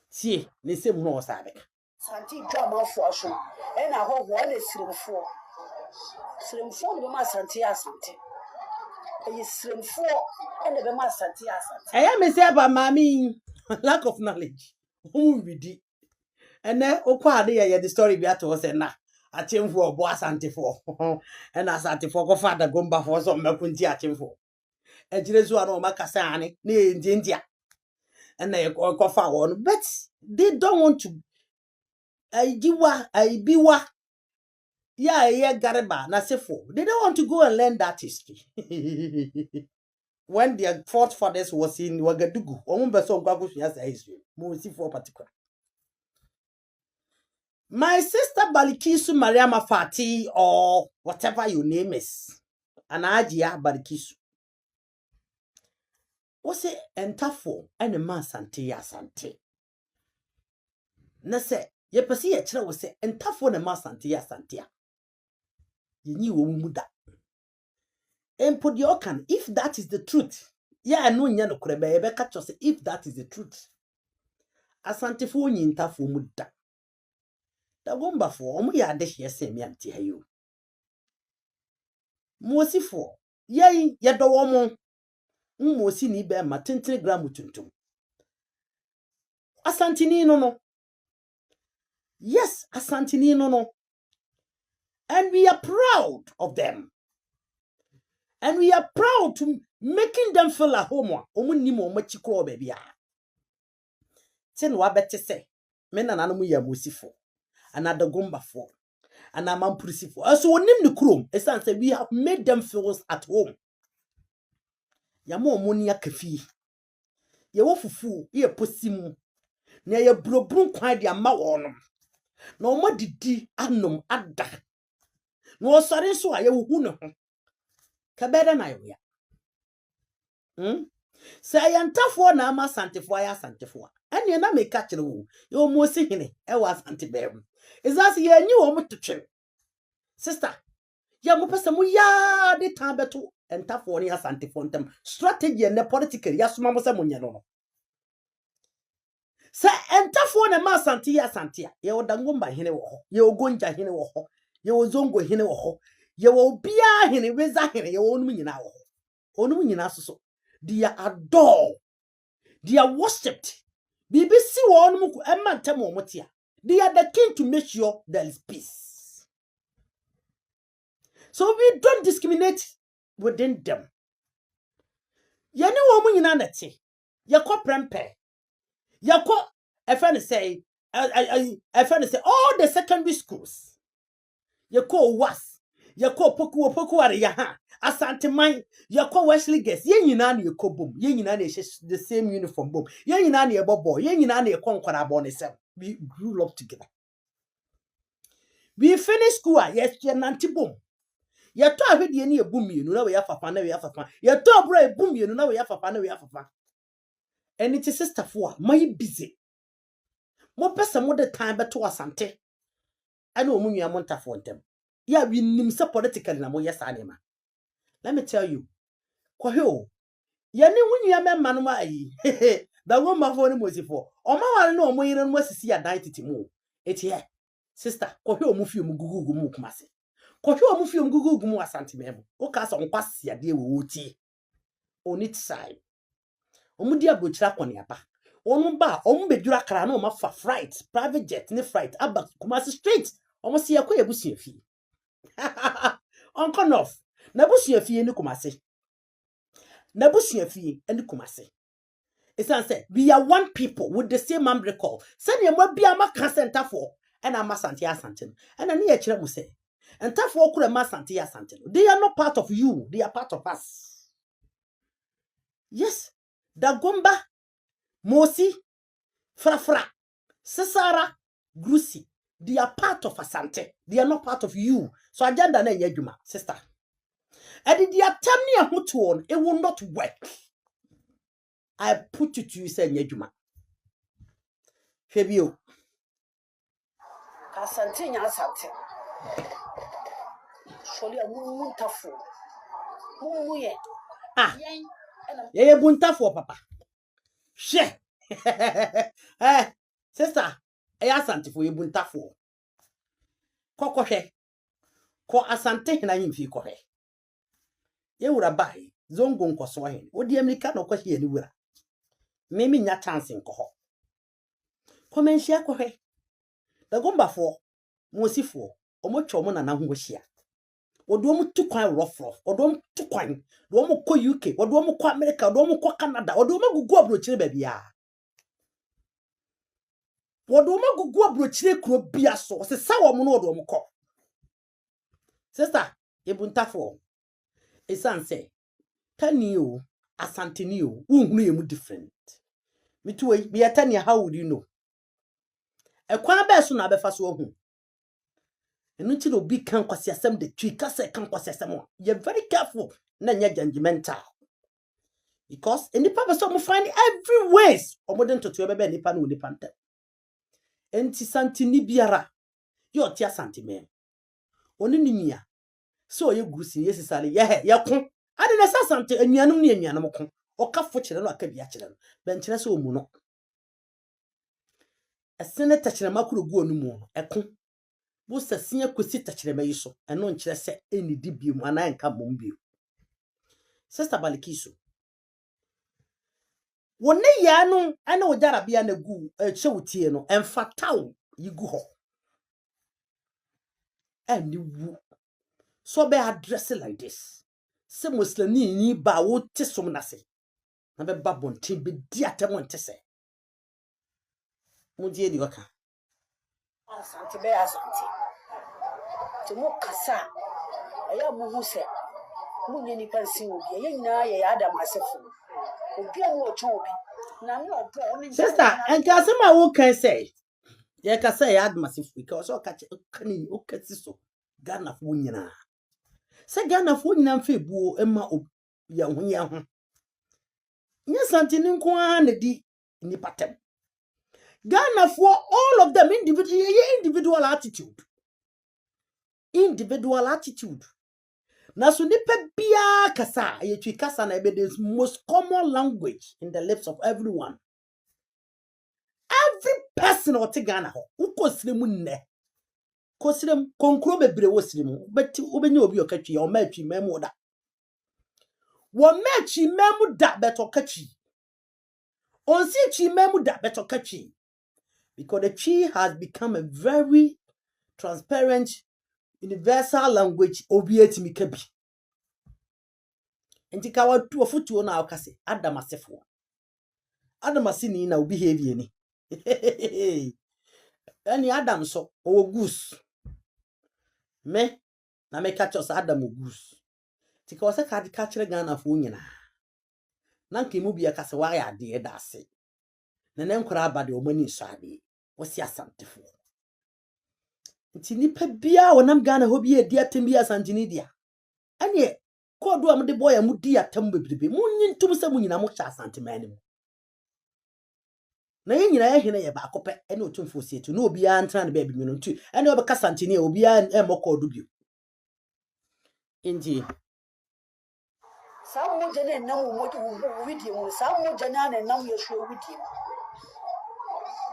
Speaker 3: Tie, ne sem no osabek.
Speaker 1: Santi drama for so. E na ho ho na siremfo. Siremfo no ma santi asante. E siremfo e na be ma santi asante.
Speaker 3: Eya me say ba mami lack of knowledge. Who we di. Ene okwa ade ye the story bi ato se na. Achemfo obo asantefo. And asantefo go father gomba for so makunti achemfo. Ejirezu ano makasa ane na enjendia. And they go forward, but they don't want to. I biwa, yeah, Gariba, Nasefo. They don't want to go and learn that history. When their forefathers was in Ouagadougou, Omumbeso Gwagush has a history. Musi for particular. My sister Balikisu Mariama Fati, or whatever your name is, Anajia Balikisu. Was it entafo and a man sante ya sante? Na se ye pese ye kire wo se entafo na ma sante ya sante a ye nyi wo mu da empo de okan if that is the truth ya no nya no kure be ye be ka cho se if that is the truth asante fo nyi ntafo mu da gomba fo omo ya de hye se mi amte hayo mosifo ye do wo mo mmosi ni be ma 20 gram tuntum asantini no yes asantini no and we are proud of them and we are proud to making them feel at home omunni mo machikro baby a tin wa bete se me na nanu ya mosifo another gomba for and amampurifo so onim ni krom esan say we have made them feel at home ya mo omuni akafi ye wo fufu ye posimu na ye brobru kwan dia ma wonom na omo didi anom ada na osare so a ye hu ne ho ka beda na yo ya say yantafo na ama santefo ya santefo ene na me ka kire wo ye omo si hene e wa sante beem izasi ye nyi wo mututwe sister ya mo pese mo ya de tan beto entafo ne asante fontem strategy and political yasoma mo se monye no se entafo ne ma asante ya asante ye odangomba hene wo ho ye ogonja hene wo ho ye ozongo hene wo ho ye wo bia hene weza hene ye wonum nyina wo ho onum nyina soso dia adore dia worshipped BBC wonum ku emma ntem wo motia they are the king to make sure there is peace. So we don't discriminate within them. Yene wo nyina nete. Yako prempe. Yako a friend say all the secondary schools. Yako was. Yako poku are yaha. Asante man. Yako Wesley guess. Ye nyina na yako boom. Ye nyina na the same uniform boom. Ye nyina na bobo. Ye nyina na konkwara born self. We grew up together. We finish school, yes, you're nanti boom. You talk with any boom, you know, we have a fan, we have a fan. You talk bro, boom, you know, we have a fan, we have a fan. And it is sister for my busy. More person more the time, but to us, ante. I know when you are monta for them. Yeah, we nim so politically, na mo yes, anima. Let me tell you, Quaho, yani when you are manuma, the woman for him was for. Or my no more than was to see a diet more. It's here. Sister, Quaho mufu mugugu mukumase. Kwahwe omufiom gugugu mu asante memo. O ka so nkwase ade wo ti. On it side. Omudi abrochira kwone aba. Onu ba, omu bedura kra na o ma fa flight, private jet ni flight aba Kumasi straight. Omo se yakwa ebusu afie. Onko nof. Na busu afie ni Kumasi. Na busu afie ni Kumasi. It's say we are one people with the same umbilical. Send ye mo bia ma ka center for and amasante asante. And ani e kire mu say and therefore, they are not part of you, they are part of us. Yes, Dagomba, Mosi, Frafra, Sesara, Grusi, they are part of Asante, they are not part of you. So, agenda na yejuma, sister. And if they are telling me a it will not work. I put it to you, say yejuma. Fabio.
Speaker 1: Asante nya asante. Surely a muntafo. Mumuye.
Speaker 3: Ah. Ye buntafo papa. She. Eh, sister, asante for ye buntafo. Kokohwe. Ko asante na yimfi kohwe. Ye wura bai, zongo nkoso hen. Odi America no kohwe ni wura. Memi nya chance nkoho. Komenhia kohwe. Dagombafo, mosifo, omotwo mo na na ho hia. Odo tu kwan rough. Odo tu kwan. Do mo ko UK, odo mo ko America, odo mo ko Canada, odo mo gugu abrochire ba bia. Odo mo gugu abrochire kuro bia so. Se sawo mo no odo mo ko. Sister, ebuntafo. Esanse. Tani o, asante ni o, unhunu ye mu different. Mituwe, me atani how would you know? Ekwan ba so na befa so ohu. Enu ti no bi kan kwase asem de twi kase kan kwase asem. You're very careful na nya judgmental. Because enipa be so mo find every ways omodin to be nipa na onipa ntem. Enti santi ni biara yo ti asante me. Oni ni mia. So ye gusi yesisale ye ko. Ade na sasante anuanum ne anuanum ko. Okafo kire no aka bia kire no. Ben kire so omu no. Esene tachire makuru gu onumu no. Eko. Bo sasia kosi tachire mayi so. Eno nkire se enidi biom ana enka mom biom. Sister Balikiso. Wone ya no ana ojara bia na gu chewutie no emfataw yigu ho. Eni wu. So be address it like this. Se muslimi ni ba wo tisom nase. Na be babontin be di atemo ntese. Mudie di waka.
Speaker 1: Asante be asante. Tumu kasa. Aya muhu se. Munye ni kansi obi. Ye nyina ye Adam asefo. Obi amu ocho obi. Na me obo oni.
Speaker 3: Sister, and kasema wo kan say. Ye kasa ya Adam asefo because o ka kani o kati so. Ghana fo nyina. Se Ghana fo nyina mfa ebuo emma ya ho ya ho. Nya santini nko na di ni patem. Ghana for all of them individual attitude. Individual attitude. Na so nipa bia kasa ye twi kasa na ebe the most common language in the lips of everyone. Every person or Ghana ho ukosiremu nne kosirem konkro bebre wosiremu beti obenye obi okatwi o matwi memu da wo matwi memu da beto katwi onsi twi memu da beto katwi because the tree has become a very transparent universal language obi etimi kabi entika wa tu ofutuo na akase adamasefo adamasini na obi behavior ni Any Adam so o goose. Me na me catch us Adam o goose. Tika wasa ka catch Ghana fo nyina. Na nka mu bia kase wa ya de da ase. Na ne nkora aba de o mani so ade. Wasi asantefo. Nti nipa bia wonam Ghana ho bia di atem bia asantini dia. Ane ko do am de boy am di atem bebrebe. Munyi ntum se munyina mo cha asantemani mu. Na ye nyina ye hene ye ba akopɛ ene otumfo sietu na obi a ntran ba bi ntu ene obeka santini obi a emoko do bio inji
Speaker 1: Some jene na wo widi mu some jene na na wo hwe widi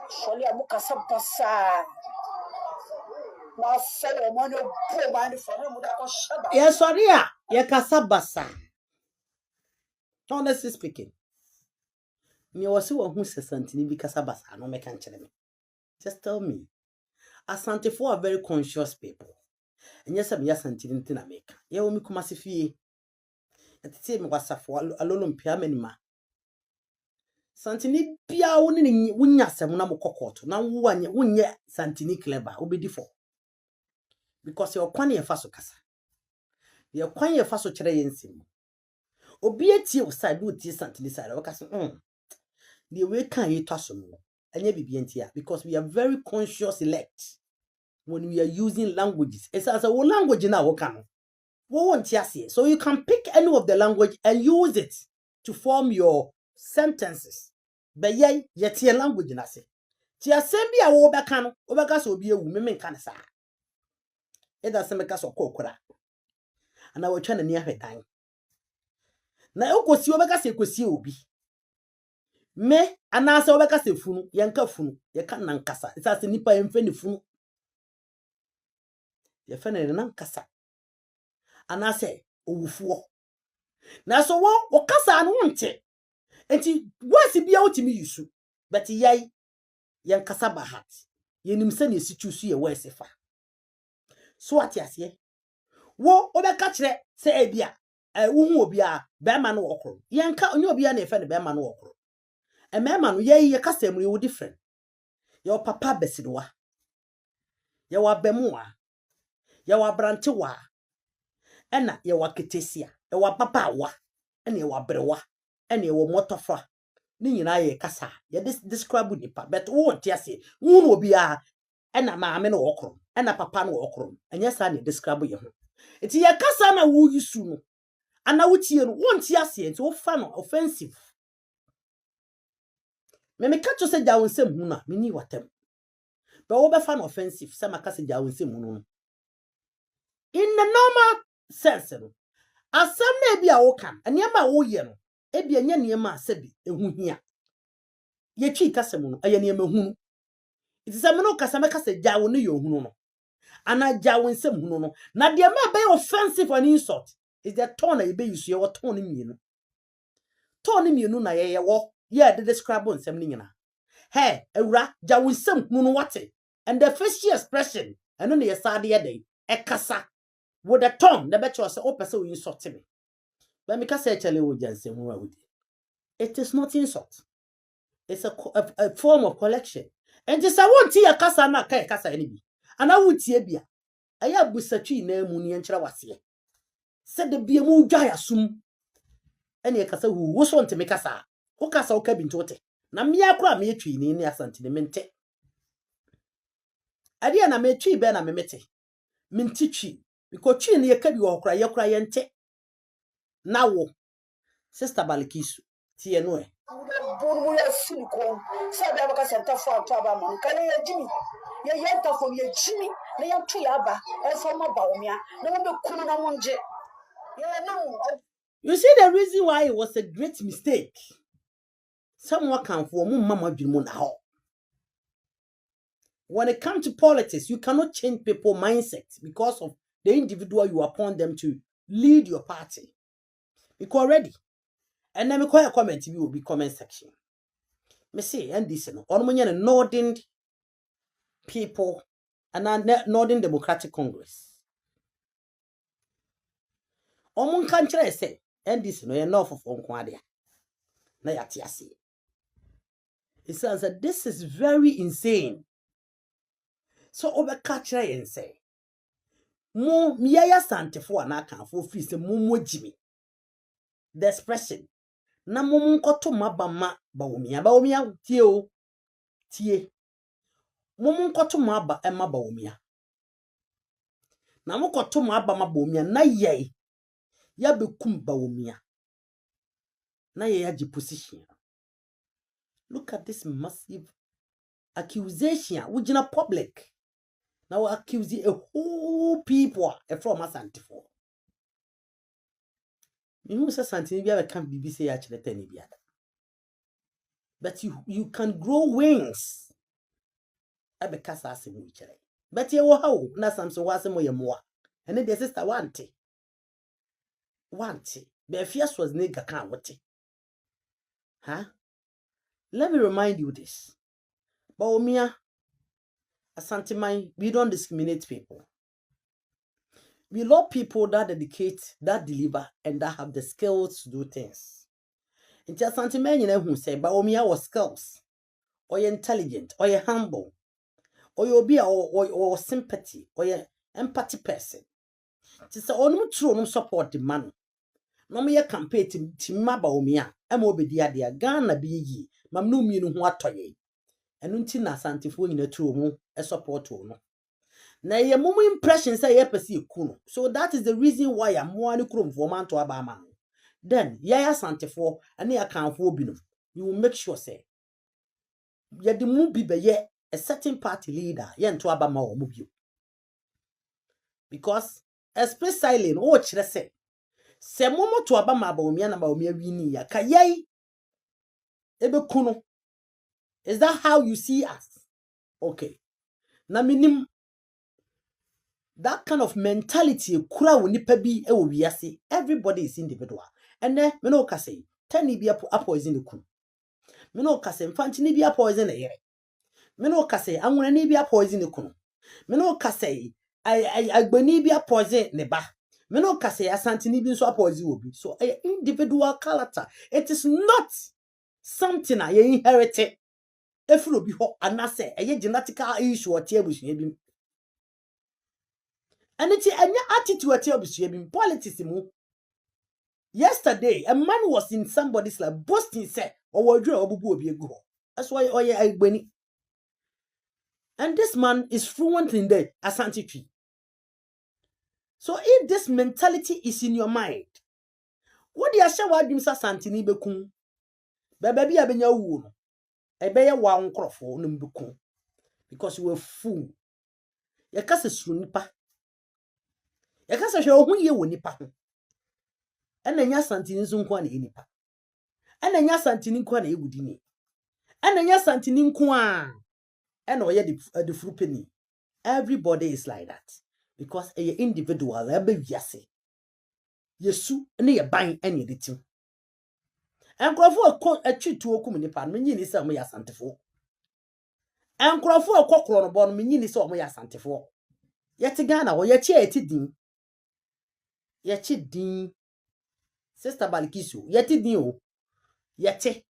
Speaker 1: soli amuka sabasa na sele mo no po ma ni fo mu da ko shaba
Speaker 3: ye sori a ye kasabasa honestly speaking me wasi wo hu santini bi kasabasa no meka nkyere me just tell me asantefo are very conscious people and yes am yasantini ntina meka ye wo mi kuma se fie etete me wasafo alolompia manima santini bia wo ne wunya asem na mokokoto na wo anye wonye santini clever obedi for because your kwan ye fa so kasa ye kwan ye fa so kire ye nsem obi etie wo side wo tie santini side wo kasa the way kan ye twaso no anya bibia ntia because we are very conscious elect when we are using languages it's as a language na wo kan so you can pick any of the language and use it to form your sentences. But yet your language na se. Ti asem bia wo beka no, wo beka so obi ewu me nka ne sa. E da se meka so kokora. Ana wo twa na ni ahwedan. Na ekosi wo beka se ekosi obi. Me ana se wo beka se funu, ye nka funu, ye ka na nkasa. Isa se nipa ye mfe ne funu. Ye fe na nkasa. Anase owufuo na so wo kasa no nte enti wasi bia wotimi yusu but yai yan kasa bahat yenim se ne situsu ye wese fa so atiase wo obeka kire se ebia wuhu obi a be ma no wokro yanka onye obi a na efe ne be ma no wokro e me ma no ye kasa mu ye wo different ye papa besidwa ye wa bemua ye wa brantewa ena ye wa ketesia e wa papa wa ena ye wa brewa ena ye wa motofa ni nyina ye kasa ye describe nipa but wo ntiase wo no obi a ena maame no wokro ena papa no wokro enya sa na describe ye ho enti ye kasa na wo yisu no ana wo tie no wo ntiase enti wo fa no offensive me kacho se ja wonsem hu na me ni watem but wo be fa no offensive se maka se ja wonsem hu no in the normal sense no asem na bia wo kan aniema wo ye no e bia nya niema asabi ehu hia ye twi kasem no aye niema hunu iti se me no kasem kasa ja wo ne ye hunu no ana ja wo nsem hunu no na de ma be offensive and insult is the tone e be use ye wo tone mienu na ye wo ye de describe nsem ni nyina he ewura ja wo nsem hunu no wate and the facial expression eno ne ye sade ye dey e kasa with the tongue, the better say, oh, person will insult me. But me can say, it is not insult. It's a form of collection. And just I won't see a casa na kaya casa any. And I would see a beer. I have with such a name muni and chawasi. Said the beer mu jaya sum. Any casa who was want to make us a who casa cabin tote. Na mia qua me tree in your sentimente. I dear na me tree ben a memete. Mintichi. Because chi ne yekabi wo kra yente na wo sister Balikisu tie no e
Speaker 1: buru ya silikon sabe abaka center for ataba man kan ye jimi ye yenta fo ye jimi na ya tu ya ba e fo ma ba omia na wo be kunu na wonje
Speaker 3: You see the reason why it was a great mistake. Someone can for mama now. When it comes to politics, you cannot change people's mindset because of the individual you appoint them to lead your party. Because already, and then me call a comment will be comment section. Me say and this no, on northern people and Northern Democratic Congress. Omun kanchire say and this no enough of onkwade. Na yati ase. It says that this is very insane. So over catcher and say, Mo miya santefo anaka for free se mo jimi. The expression na mo nkoto mabama baomia tie mo nkoto maba ema baomia na mo koto maba baomia na ye ya bekum baomia na ye ya position. Look at this massive accusation which in a public. Now accusing a whole people from Asantefo. You know, Santini Bia can't be say actually tell but you can grow wings. I be cast as in which but you how na Samson was more. And then the sister want be fierce was nigga can't what huh? Let me remind you this. Baomia Asanteman, we don't discriminate people. We love people that dedicate, that deliver, and that have the skills to do things. In Asanteman, you know who say, Baomia was skills, or you're intelligent, or you're humble, or you'll be or sympathy, or you're empathy person. It's all true, no support the man. No me campaign to Baomia, I'm over the Ghana be ye, Mamnu mean what to ye. And until na Asantefo in a true mo a support no. Na ye mumu impression say ye pesi kuno. So that is the reason why I'm one krum for man to abama. Then ye Asantefo and ye akanfo binum. You will make sure say ye the mu be ye a certain party leader ye to abama o mu. Because especially o chire say se mumu to abama ba omia na ba omia wini ya ka ye ebe kuno. Is that how you see us? Okay. Na minim that kind of mentality kura wo nipa bi e wo wiase. Everybody is individual. And then me no ka say tani bi poison the kun. Me no ka say mfantini bi poison the yere. Me no ka say anwonani bi poison the kun. Me no ka say agbani bi poison ne ba. Me no ka say asantini bi so poison obi. So individual character. It is not something I inherited. If you be ho anase a genetical issue or tebusu bi. And it's any attitude at your politics. Yesterday, a man was in somebody's like boasting, said, or will draw a be a go. That's why I went. And this man is fluent in the Asante tree. So if this mentality is in your mind, what do you say? What do you say? Santini bekum, baby, I be your wound. I be a one crop for numbukum because you were fool. Your case is nipa. Your case is your who you nipa. And then ya Santini Zunkwan nipa. And then ya Santini Kwan e wudini. And then ya Santini Kwan. And or the fruit penny. Everybody is like that. Because a individual ebe yase. Yesu ne ye ban ene editim. And crofo a treat to okum nipa. Menyi ni se mo ya Santefo. And crofo a kokro no bon menyi ni se mo ya Santefo. Yeti Ghana wo yechi etidin. Yechi din. Sister Balikisu, yeti din o. Yeti.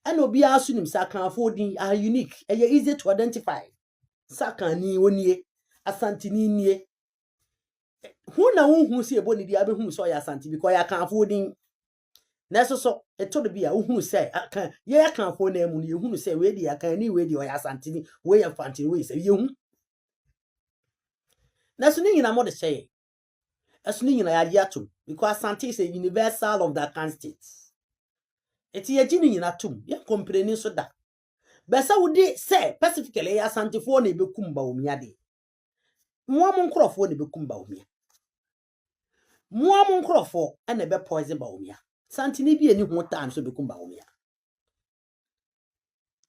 Speaker 3: And obi asu nim sakanfo din are unique. Eye easy to identify. Sakani woni asantini nie. Hu na hu se ebo ni dia be hu so ya asanti because ya kanfo din. Na so eto de bia hu se aka ye kanfo na emu ni hu se we di aka ni we di o ya asantini we ya fantini we se ye hu. Na so ni nyina mo de say. Asu ni nyina ya yatum because Asante is a universal of that can states. Eti ye jini nyina tum ye comprehend so da. Besa wudi say specifically ya Asantefo na bekum ba omia de. Mo nkrofo na bekum ba omia. Mua mo nkrofo na be poison Baumia. Santini bi eni ho time so bekum Baumia.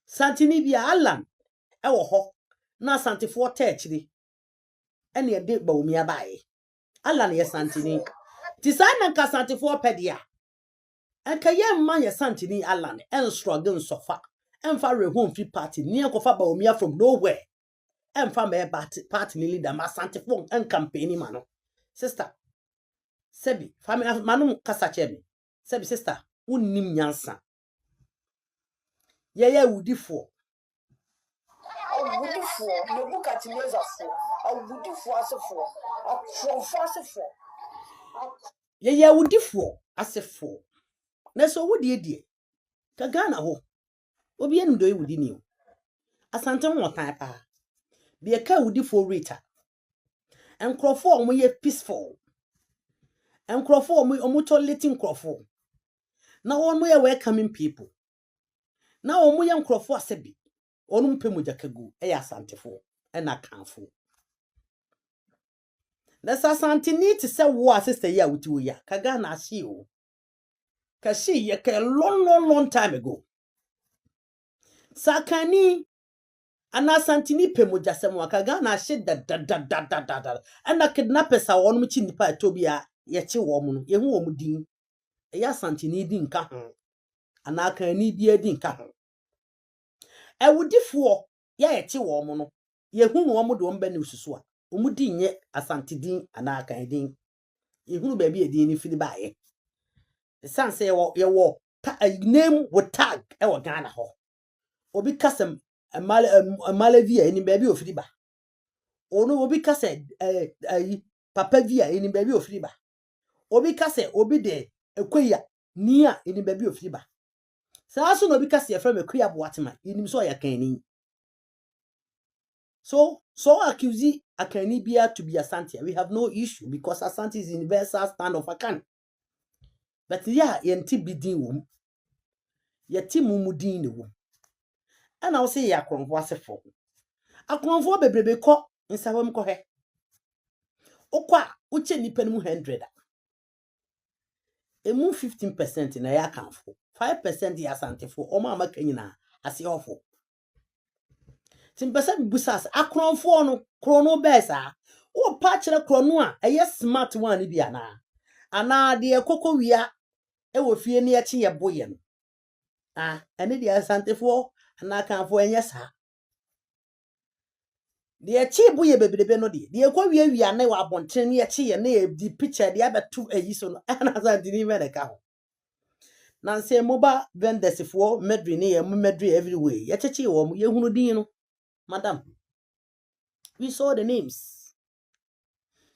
Speaker 3: Santini bi Alan e wo ho na santifo taachiri ene de Baumia bae. Alan ye santini. Ti sa na ka santifo pedia. Enka ye mma ye santini Alan en struggle sofa. Emfa rehome free party ni enkofa Baumia from nowhere. Emfa me party leader ma santifo en campaign ma no. Sister Sebi, family manum kasa chemi. Sebi sister, unnim nyansa. Yeye wudifo.
Speaker 1: Awudifo, Nebukadnezarfo, awudifo asefo, akrofo asefo.
Speaker 3: Yeye wudifo asefo. Na so wudie die. Ka Ghana ho. Obi enu do wudi ni o. Asante ho tan pa. Be ka wudifo rita. Enkrofo omo ye peaceful. Enkrofo omo tolerating krofo. Na omo ye welcoming people. Na omo ye enkrofo asebi. Onum pemu jakagu e ya santefo e na kanfo. Na sasanti ni ti se wo sister ya wuti wo ya. Ka Ghana ahye o. Ka she ye ka long time ago. Sakani ana santini pemu jasemu ka Ghana ahye da. Ana kidnappers a wonum chi nipa etobia ye chi wo mu no. Ye hu wo mu din. E ya santini din ka ho. Ana kani bia din ka ho. Ewudifo ya ye chi wo mu no. Ye hu no wo mu de wo mba ne ususu a. Omudi nye asantidin ana kan din ehunu ba bi edin ni fili baaye sanse ye wo name with tag e wo Ghana ho obi kasem malavia eni ba bi ofiri ba onu obi kase papa via eni ba bi ofiri ba obi kase obi de ekweya nia eni ba bi ofiri ba saa so no obi kase efra mekweya boatema eni so ya kan ni so accuse Akani Bia to be Asante. We have no issue because Asante is universal stand of Akan. But yeah, yenti bidin wom. Yeti mumudin wom. And I'll say ya kronfo asefo. Akronfo bebrebe ko nsawem ko he. Okwa uche nipa mu 100. Emu 15% na ya kanfo. 5% ya Asantefo. Oma amaka nyina ase ofo. Timpesa busas akronfo no krono besa o pa kire krono a eye smart one bi ana de ekoko wia e wo fie ne eche ye boye no ene de Asantefo ana kanfo enye sa de eche boye bebrebe no de ekoko wia na wa abonten ne eche ye na e di picture de abetu ayi so no ana Asante ni me ka ho na nse moba vendors fo medri ne ye medri everywhere ye cheche wo ye hunu din no madam, we saw the names.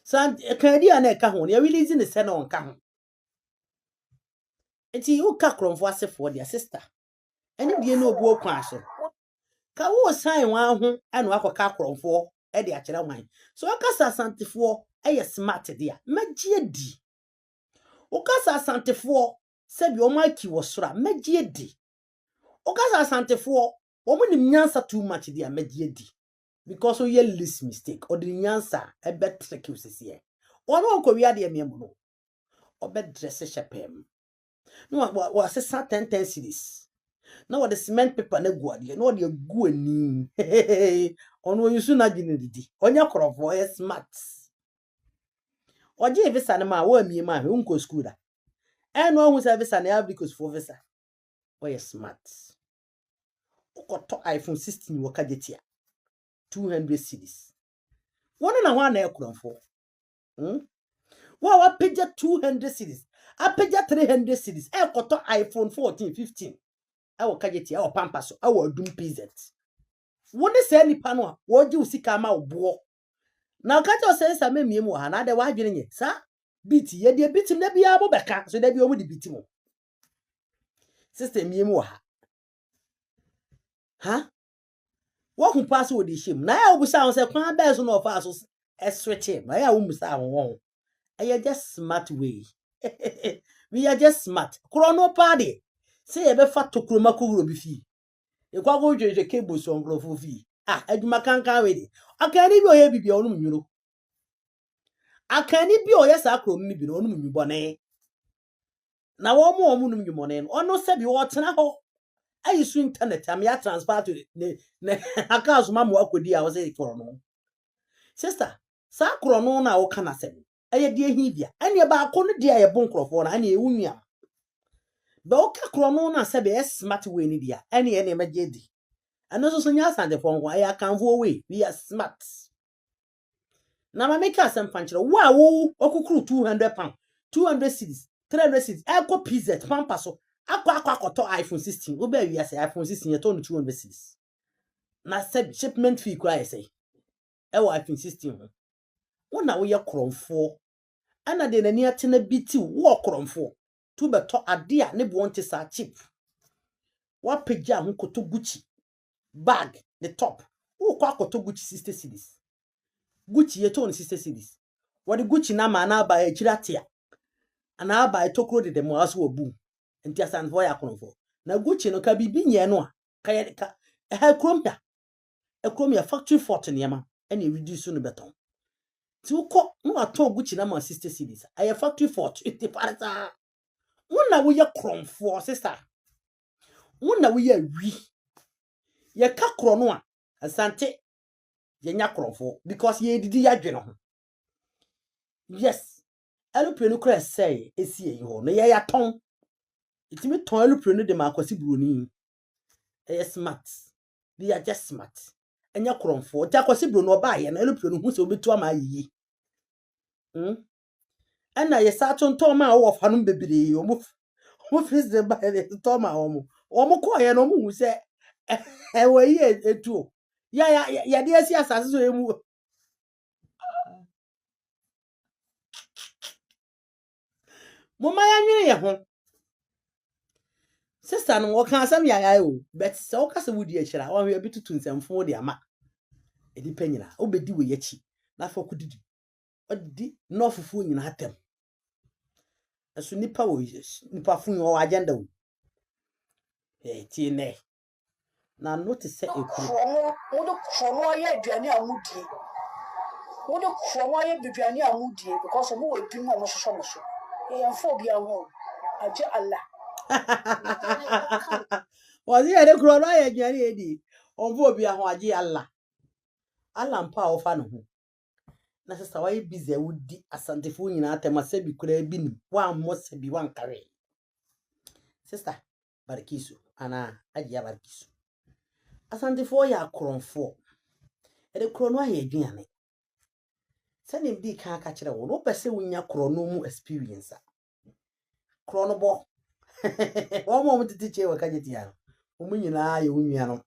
Speaker 3: Sant Canadian na ka ho, ya release ne se na on ka ho. Enti you ka kronfo asefo dia sister. Eni die na obu okwan so. Ka wo sign wan ho eno akoka kronfo e de akere wan. So aka Asantefo e ye smart dia. Magye di. Oka Asantefo se bi o maki wo sora, magye di. Oka Asantefo o mu nim nyansa too much dia magye di. Because we least mistake or the nyansa e better usisi e ono ko wi ade emiemu no obe dress shepem no wa se 10 series na what the cement paper na gu ade no de gu ani ono yusu na gine didi onya krofo e smart oje visa na ma wa mi ma he unko school da e no hu se visa na ya because for visa o smart ukoto iPhone 16 wo kajetia 200 cities. One na one na ekronfo. Wa page 200 cities. A page 300 cities. E koto iPhone 14, 15. E wo kageti, e wo pampaso, e wo dum PZ. Wone se nipa no a, wo ji usika ma obo. Na kaje o se sa memiem wo ha na de wa adwene nye. Sa beat ye de beatim na bia mo beka. So de bia omo de beatim. System miem wo ha. Ha? Wo hu pass wo di shim na ya obusa won se kwan be so no fa so e switch him na ya wo musa won e just smart way we are just smart chrono party say e be fa tokroma kowuro bi fi e kwa go jeje cable so ngrofo fi aduma kankan we di Akani bi o ye bibia onum nwuro akani bi o yesa akrom ni bi no onu nwubone na wo mo omu num nwumone no ono se bi wo tena ho ayi su internet am ya transfer to ne akaso ma mo akodi a wo se kro no sister sa kro no na wo kana se eye de hi bia ene ba akọ no de a ye bon krofo na ene ewu nua ba o ka kro no na se be smart way ni dia ene meje di ano so nya asante fo nko aya kanfo we we are smart na ma make asem fanchiro wo okukuru 200 pound 200 cedis 300 cedis eko pz pampa so akọ iPhone 16 wo ba wi ase iPhone 16 ye to no 200 cedis na shipment fee kura ye say wo iPhone 16 ho wona wo ye kromfo ana de nani atena biti wo kromfo tu beto ade a ne bo nte sa cheap wa pagya ho koto Gucci bag the top wo kwa koto Gucci 60 cedis Gucci ye to no 60 cedis what the Gucci na ma na ba ekiratia ana ba etokro de dem aso obu nti asan fo ya kromfo na Gucci no ka bibi nye no a ka ye ka ekrom ya factory fault niam ene reduce no beton ti uko no aton Gucci na ma 60 cedis aye factory fault iti parata wona wo ye kromfo sister wona wo ye wi ye ka kro no a asante ye nya kromfo because ye didi ya dwe no ho yes aeroplane no kra say esi eyi ho no ye ya ton itimi ton aeroplane no de ma akwasi broni smart they are just smart enya kromfo ti akwasi broni oba ye na aeroplane hu se obetu ama yiyi ana ye sa tonton ma wo fa no bebere omo freeze de ba ye tonton ma omo ko ye no omo hu se we ye etu ya de asi asase so emu mama ya nwene ye ho sister no wo kan asam ya o but se wo kase wudi ehira wo hwe bitutu nsemfo de ama edi panyina obedi we yachi na fa kudidi odi no fufu nyina hatem aso nipa wo nipa fun wo agenda wo ti ne na notice ekuru
Speaker 1: wo krono ye aduane amudie wo do krono ye aduane amudie because mo we bi mo soso mo so ye mfo bia ho aje Allah
Speaker 3: was ye de krono ye aduane edi onfo bia ho aje Allah mpa wo fa no ho na sister why busy wudi asantefo nyina atemase bi kura bi ni wa mmose bi wan kare sister barikisu ana agia barikisu asantefo ya kromfo de krono aye aduane sani mdi kan aka kire wo no pese wonya krono mu experience krono bo wo mo titi che wa kageti ya omu nyina ye wunua no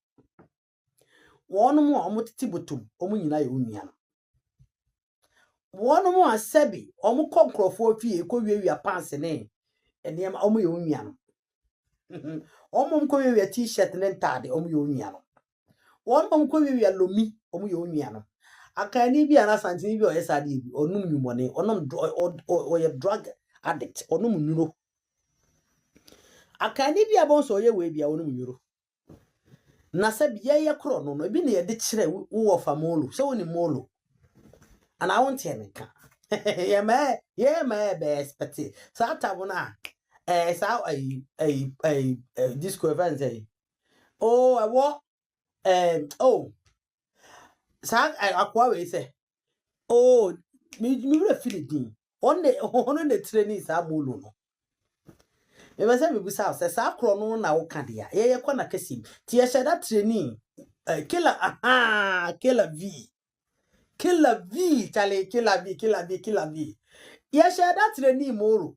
Speaker 3: wono mu omu titi botum omu nyina ye wunua no wono mu asabi omu konkrofo fie ko wiewia pants ne eniem omu ye wunua no omu ko wiewia t-shirt ne ntade omu ye wunua no wono mu ko wiewia lomi omu ye wunua no akani bi ana santini bi o yesade bi onum nwumone onom o drug addict onum nwuro akani bi abonso o ye we bia onum nwuro na sabi ye kro no no bi ne ye de kire wo fa molo so woni molo ana won tie me ka ye me be expect sa ta bona sa disco event say oh awo oh sa akwa we say oh mi re feel din ono ne training sa molo no e be say me bu sa sa kro no na wo ka dia ye kwa na kasim ti ye sheda training killer v chale killer v ye sheda training moro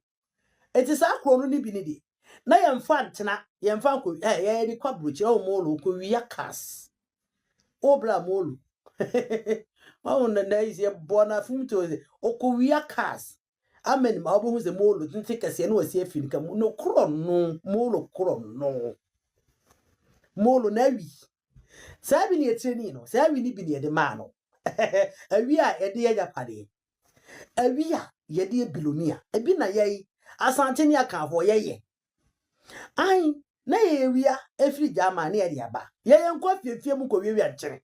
Speaker 3: eti sa kro no ni bi ni di na ye mfa ntena ye mfa ko ye di kwa bruchi o molo ko wi kas obra molo oh na is ye bona fumto o ko wi kas amen ma obo hu ze molo tinti kase na wasi afin ka no kro no molo kro no molo na wi sabi ni etreni no sabi ni bi ni de ma no awi a ye de ya pade awi a ye de bilonia ebi na ye asante ni aka afo ye ai na ye wi a efri jama na ye de aba ye nkwa fiefie mu ko wi a nkere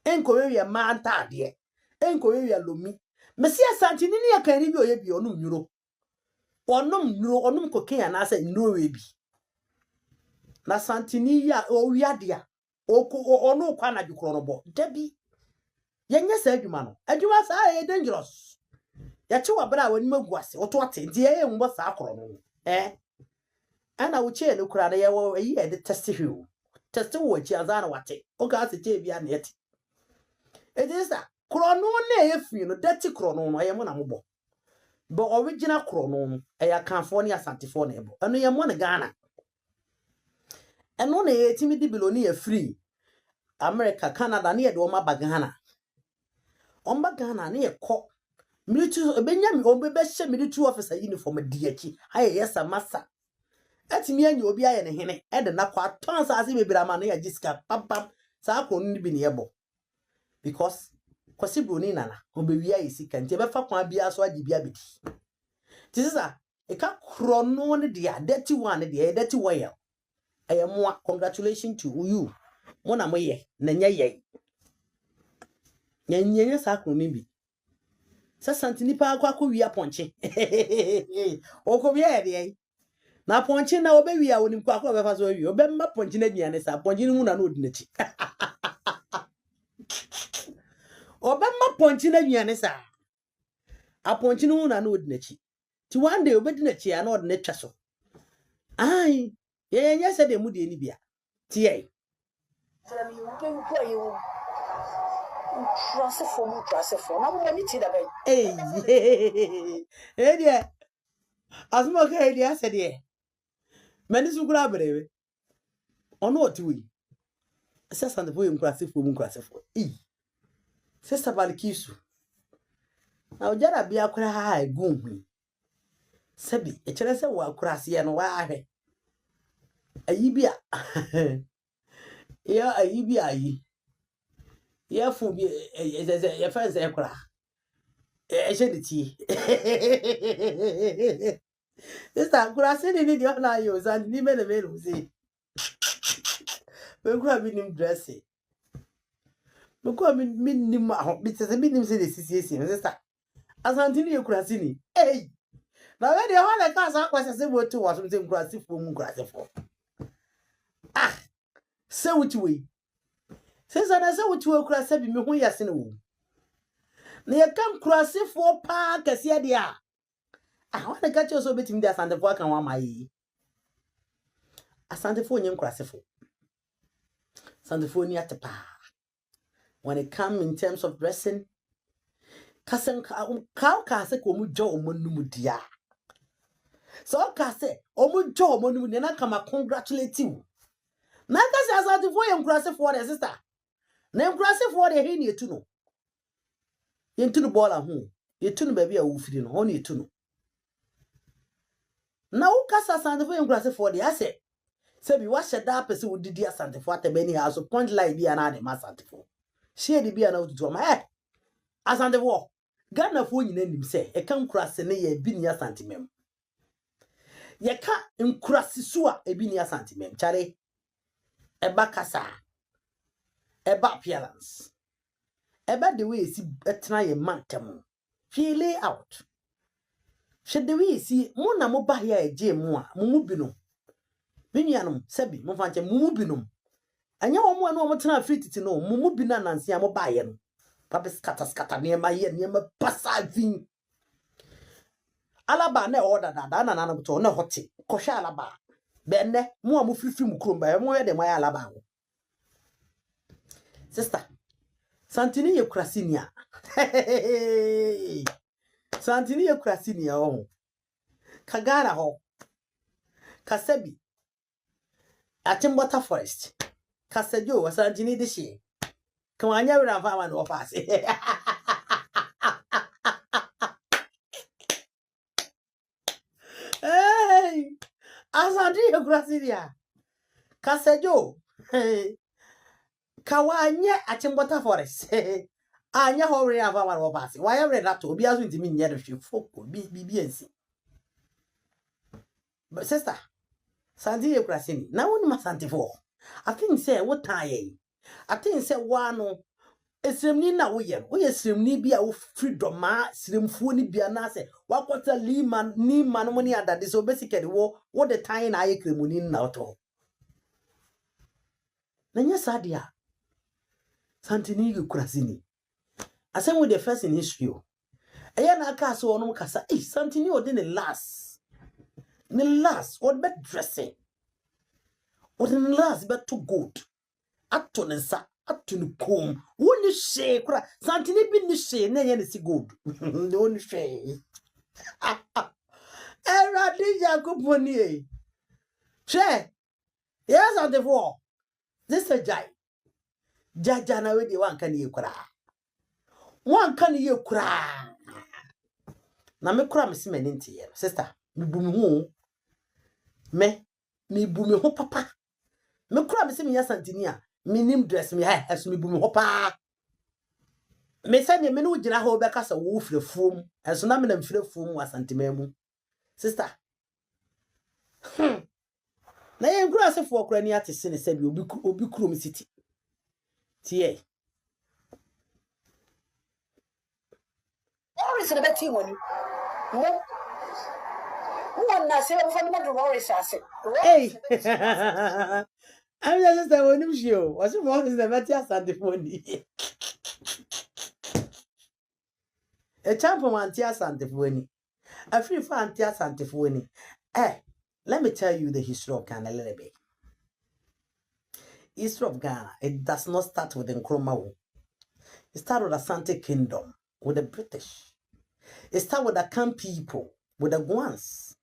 Speaker 3: enko wi ma ntade enko wi lomi Mesi asantini ni akani bi oye bi onum nyuro. Onum cocaine na say no we bi. Na santini ya owiade a onu kwa na dwukro no bo. Dabi. Yenye sa adwuma no. Adwuma sa e dangerous. Ya chi wabra wani maguase. Oto ate ndi ye mbo sa akro no. Ana wuche no kura na ye wo yi e de test hwe. Test wo chi azana wate. O ga se che bia na yeti. Edisa krono na ye fi no dati krono no ye mo na mo. But original krono eya California Santifo na ebo. Anu ye mo na Ghana. Eno na ye timi di biloni ye free. America, Canada na ye do ma ba Ghana. Omba Ghana na ye ko military ebenyam obebe hye military officer uniform di aki. Aye yesa massa. Atimi anya obi aye ne hene. E de na kwa ton sa ase bebira ma na ya jiska pam sa krono ni bi ne yebo. Because kwasi broni nana obewia yesika nti befa kwa bia so agi bia bedi tisisa e ka krono ne dia dirty one dia dirty wire ayemwa congratulations to you mo na moye na nya ye sa krono bi sa santini pa akwa wi aponche okobia ye na ponche na obewia onim kwa akwa befa so wi obemma ponche na duane sa ponche ni mu na no odinachi Obemma ponchi na duane sa. A ponchi no na no odinachi. Ti one day obedinachi a na odne twa so. Ai, ye se de mu de ni bia. Ti ye.
Speaker 1: Tell me you go go you. Transfer. Na mo ni ti da ben.
Speaker 3: Eh dia. Asmo ka eh dia se de. Mani su kura brebe. Ono oti wi. Asa sande fo yimkrasefo mu krasefo. Sister Balkisu. Na ojara bia kura ha egunhu. Sabi, e kire se wa kurase ye no wa ahwe. Ayi bia. Ya ayi bia ayi. Ya fu bi ye fa se kura. E she de ti. Sister kurase ni di ona yo san ni me lu si. Me kura bi nim dress. Me kura mi nim aho, bi se nim se de sisi sister. Asantini ye kurase ni. Na we de ho na ka sa kwase se bo tu waso se nkurasefo mu nkurasefo. Se wuti we. Se sana se wuti we kurase bi me ho yase ne wo. Na ye kam nkurasefo pa kase de a. Wa na ka che so betim de asantefo aka wa mai. Asantefo onye nkurasefo. Asantefo ni atepa. When it come in terms of dressing, kasen ka se ko mu jo omonum dia. So ka se omu jo omonum ne na kama congratulate you. Na ka se asantefo ye nkurasefo de sister. Na nkurasefo de he ne etu no. Ye ntu no bola ho. Ye tu no ba bia wo firi no, ho ne etu no. Na wo ka se asantefo ye nkurasefo de ase. Se bi wa sheda pese wo didi asantefo atabani ha so point line bia na de asantefo. Share di bia na wotutu ma asantefo. Ghana fo nyina nim se e ka nkurase ne ye bi ni asantemem. Ye ka nkurase so a e bi ni asantemem. Chare eba kasa. Eba appearance. Eba the way si etna ye mantem. Feel out. She the way si mo na mo ba ya eje mo a mo mu binom. Binuanom sebi mo fanche mo mu binom. Anya wo mo anu mo tena afrititi no mo mu bi na nanse a mo ba ye no. Pape skata niema ye niema pasa vin. Alaba na order da na na to na hoti. Kohwe alaba. Benne mo a mo frifi mu kromba mo ye de mo ya alaba wo. Sister, santini ye kurasinia. Santini ye kurasinia o. Kagara ho. Kasebi. Atimbota Forest. Kasejo wasantini dishi. Kwanya wira fa no pass. Hey! Asantini ye kurasinia. Kasejo. Hey! Kawanya Atimbota Forest. Anya hore ava no pass. Why ever that obi azu ntimi nya de foko BBNC. But sister, Santi ye kurasini. Na woni masantefo. I think say what tie. I think say wano esremni na woye esremni bi a wo freedom ma sremfuo ni bia na se wakwata liman ni man mo ni adade so basically wo the time na aye kremuni na oto na nya sadia santini kurasini asem with the first in history eya na aka so onum kasa santini odi ne last what bet dressing what in last bet too good ato ne sa ato ne kom woni hwe kura santini bi ni hwe na ye ne si good woni hwe era di yakoponi hwe yes on the floor this a jaja na we di wan kan ye kura na me kura me se mani ntiye sister me bu me hu me bu me hu papa me kura me se me ya santini a minim dress me ha eso me bu me hu pa me se ne me no gina ha obeka sa wo frefum eso na me na frefum wa santimemu sister na ye kura se fo kura ni atese ne se bi obi kuro me city tie
Speaker 1: Morris na beti woni. Mo. Mo na se o fa ni do Morris ase.
Speaker 3: Hey. I'm just saying when you show. What's the Morris na beti asante phone. A champion anti asante phone. A free for anti asante phone. Let me tell you the history of Ghana a little bit. History of Ghana, it does not start with Nkrumah. It started with Asante Kingdom, with the British. It started with the Kan people, with the Guans.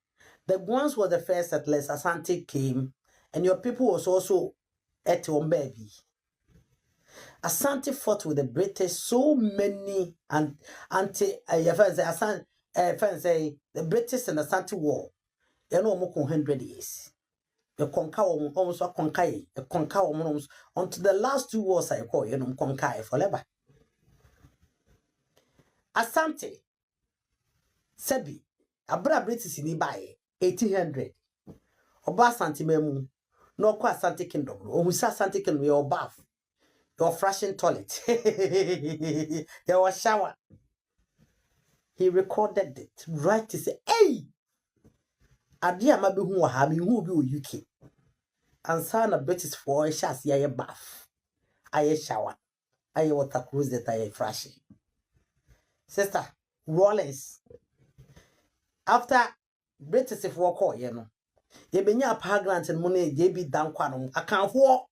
Speaker 3: The Guans were the first settlers. Asante came, and your people was also at baby. Asante fought with the British so many the British and Asante war. You know, more than 100 years. You conquer almost a conquer almost until the last 2 wars I call you know conquer forever. Asante Sebi abra British ni buy 1800 Oba Asante memu no kwa Asante Kingdom omusa Asante Kingdom your bath your flashing toilet your shower. He recorded it right to say hey ade amabe hu wa ha me hu bi o UK ansa na British for shas ya bath aye shower aye water closet aye flashing. Sister Rollins after British for call you know ye benya pa grant and money ye be down kwano akanfo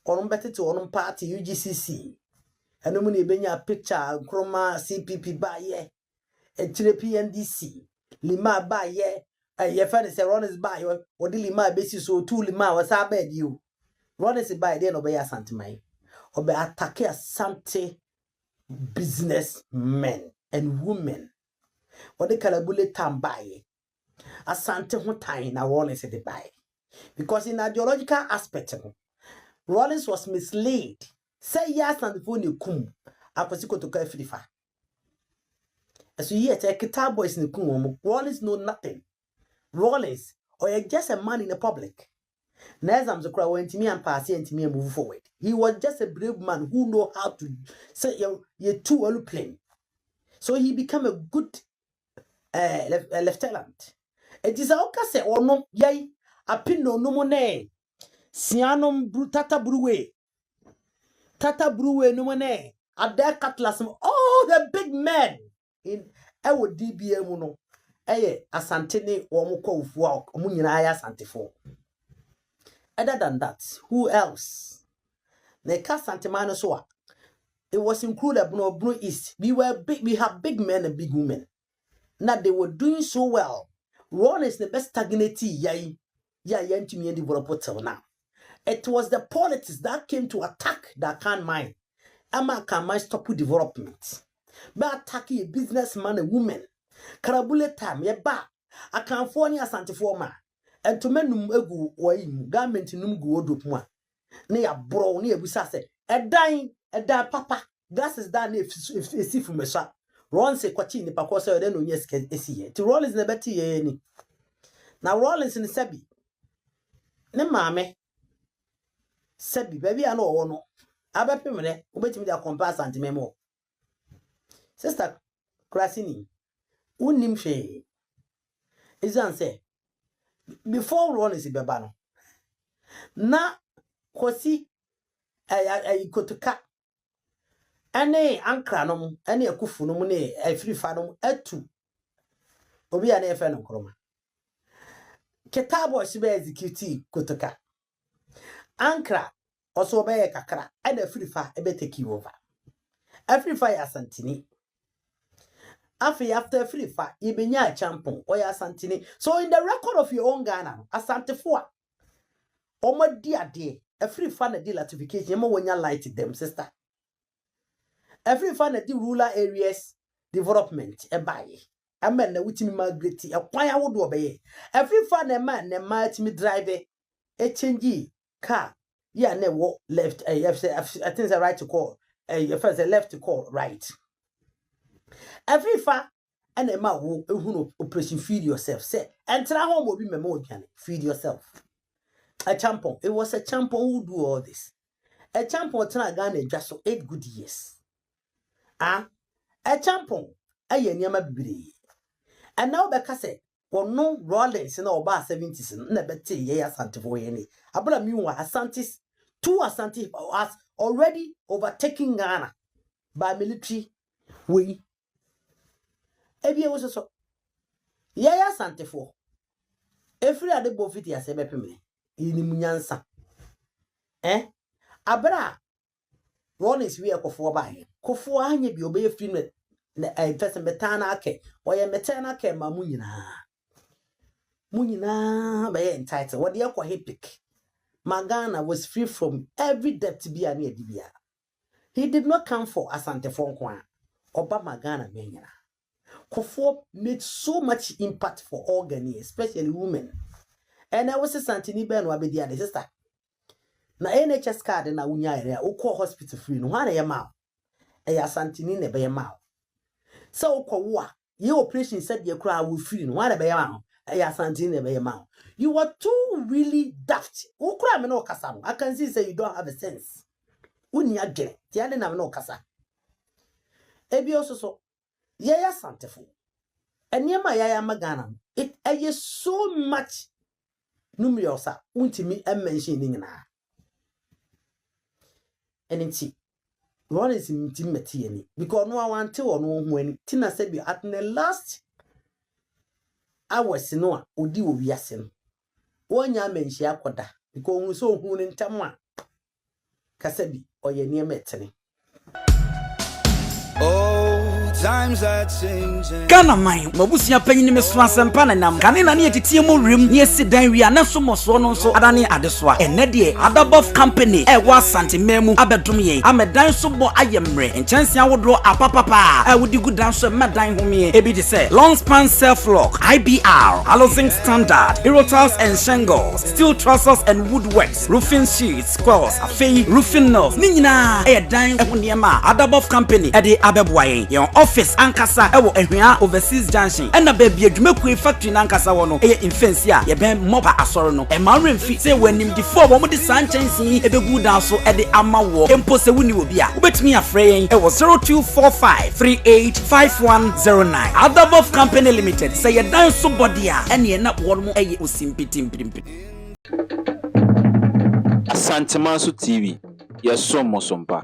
Speaker 3: onum beti to onum party UGCC eno money benya picture Nkrumah CPP ba ye etire PNDC lima ba ye ye fa say Rollins ba ye odi lima besi so two lima was abed you Rollins ba ye no be Asante mai obe attack Asante businessmen and women. What they call a bullet time buy. Asante Hutain na Rollins de buy. Because in ideological aspect, Rollins was misled. Say yes and the phone kum. Aposiko to Kefrifa. As we yet a guitar boys in the kum, Rollins know nothing. Rollins, or you're just a man in the public. Nezam Zokra went to me and pass and to me and move forward. He was just a brave man who know how to say you're too early playing. So he became a good lieutenant. It is a okase or no yay a pino no mone. Sianum brutata bruwe. Tata bruwe no mone. A dare cutlass all the big men in our DBM no. Asante or moko of walk, Munaya Santifo. Other than that, who else? Neka Santimano Soa. It was included Blue East. We have big men and big women. Now they were doing so well. Rollins is the best stagnity to me and develop till now. It was the politics that came to attack that can mind. Ama can mind stop with development. By attacking a businessman and woman. Karabule time, ye ba. I can't phone you Asante Forma. And to men egu waim garment num go odopuma na ya bro na ebusa se edan papa gas is down if see from me sha Rollins kwachi ni pakọ se ode no nya sika esiye ti Rollins na beti ye ni na Rollins ni sebi ne maame sebi baby a no wo no abepemre obetimi dia compare Asante Memo. Sister Krasini, unim hwe. Izan say before Ronnie beba no. Na kosi kotuka ane ankra no ane akufu no ne afirifa no atu obi a na efe no kroma ketabo shibe execute kotuka ankra oso be kakra ane afirifa ebe take over afirifa ya Asantini after afirifa ibenya champon o ya Asantini. So in the record of your own Ghana Asantefo a omadi ade afirifa na di ratification ma wonya light them sister. Every fan at the rural areas development a buy. A man na within migrate a choir would obey. Every fan a man na might me drive a change car. Yeah, never left a I think it's a right to call a first a left to call right. Every fan and a man who operation feed yourself. Say and try home will be memo feed yourself. A champion. It was a champion who do all this. A champion try Ghana just so 8 good years. A champon, a yama bibiri. And now Becca no Rollins in our bar 70s, never tea, ye Asante for any. Abra meanwhile, Asantis, 2 Asante us already overtaking Ghana by military way. Ebia was so. Ye Asante for. Every other bofiti as a bepime, in Munyansa. Abra Rollins we are for by. Kofo anye bi obeye film na first metana ake oye metana ake ma munyina be entitled what dey kwa epic. Magana was free from every debt bi ani adibia. He did not come for Asante Fonkwa oba Magana menyina. Kofo made so much impact for all Ghanaians, especially women. And I was a Santini Ben wa be dia the sister na NHS card na unya area ukọ hospital free no hwana yema Asantini ne be ma so ukọ wo a ye operation said ye kra wo free no hwana be ma Asantini ne be ma. You are too really daft ukra me no kasa no. I can see say you don't have a sense uni agene ti ade na me no kasa ebi ososo ye Asantefo eniema ya magana it is so much numerous untimi mention ni na. And it's what is intimate because no one tell or no when Tina said be at the last hours no odi owiase one ya menshi akoda because we so hu ni ntamwa kasabi oye ne metene.
Speaker 4: Times are changing.
Speaker 5: Ghana mine, mabusia panyin me so asempa na nam. Kane na ne etitie mo rem, ne esi dan wi ana so moso no nso adane adesoa. Enne de Adabov company wa Asante Memu abedum ye. Amedan so bo ayemre. Enchanse awodo apapapa. Wodi gudan so medan homie. Ebi de say long span self lock, IBR, housing standard, Erotiles and shingles, steel trusses and woodworks, roofing sheets, squares, afei roofing nails. Ni nyina dan ehuniema Adabov company e de abeboaye. Your office ankasa ewo ehwia overseas junction ena baby adwumaku factory na ankasa wo no eye infensi a ye ben moba asoro no e ma remfi say wanim di fo wo mo di sanchensi ebegu dan so e de ama wo empo se woni obi a ubetimi afre yen ewo 0245385109 Adabov company limited say ye dan so body a ene na wo mo eye osimpitimpimpi.
Speaker 2: Asante Manso TV, yes, so mosompa.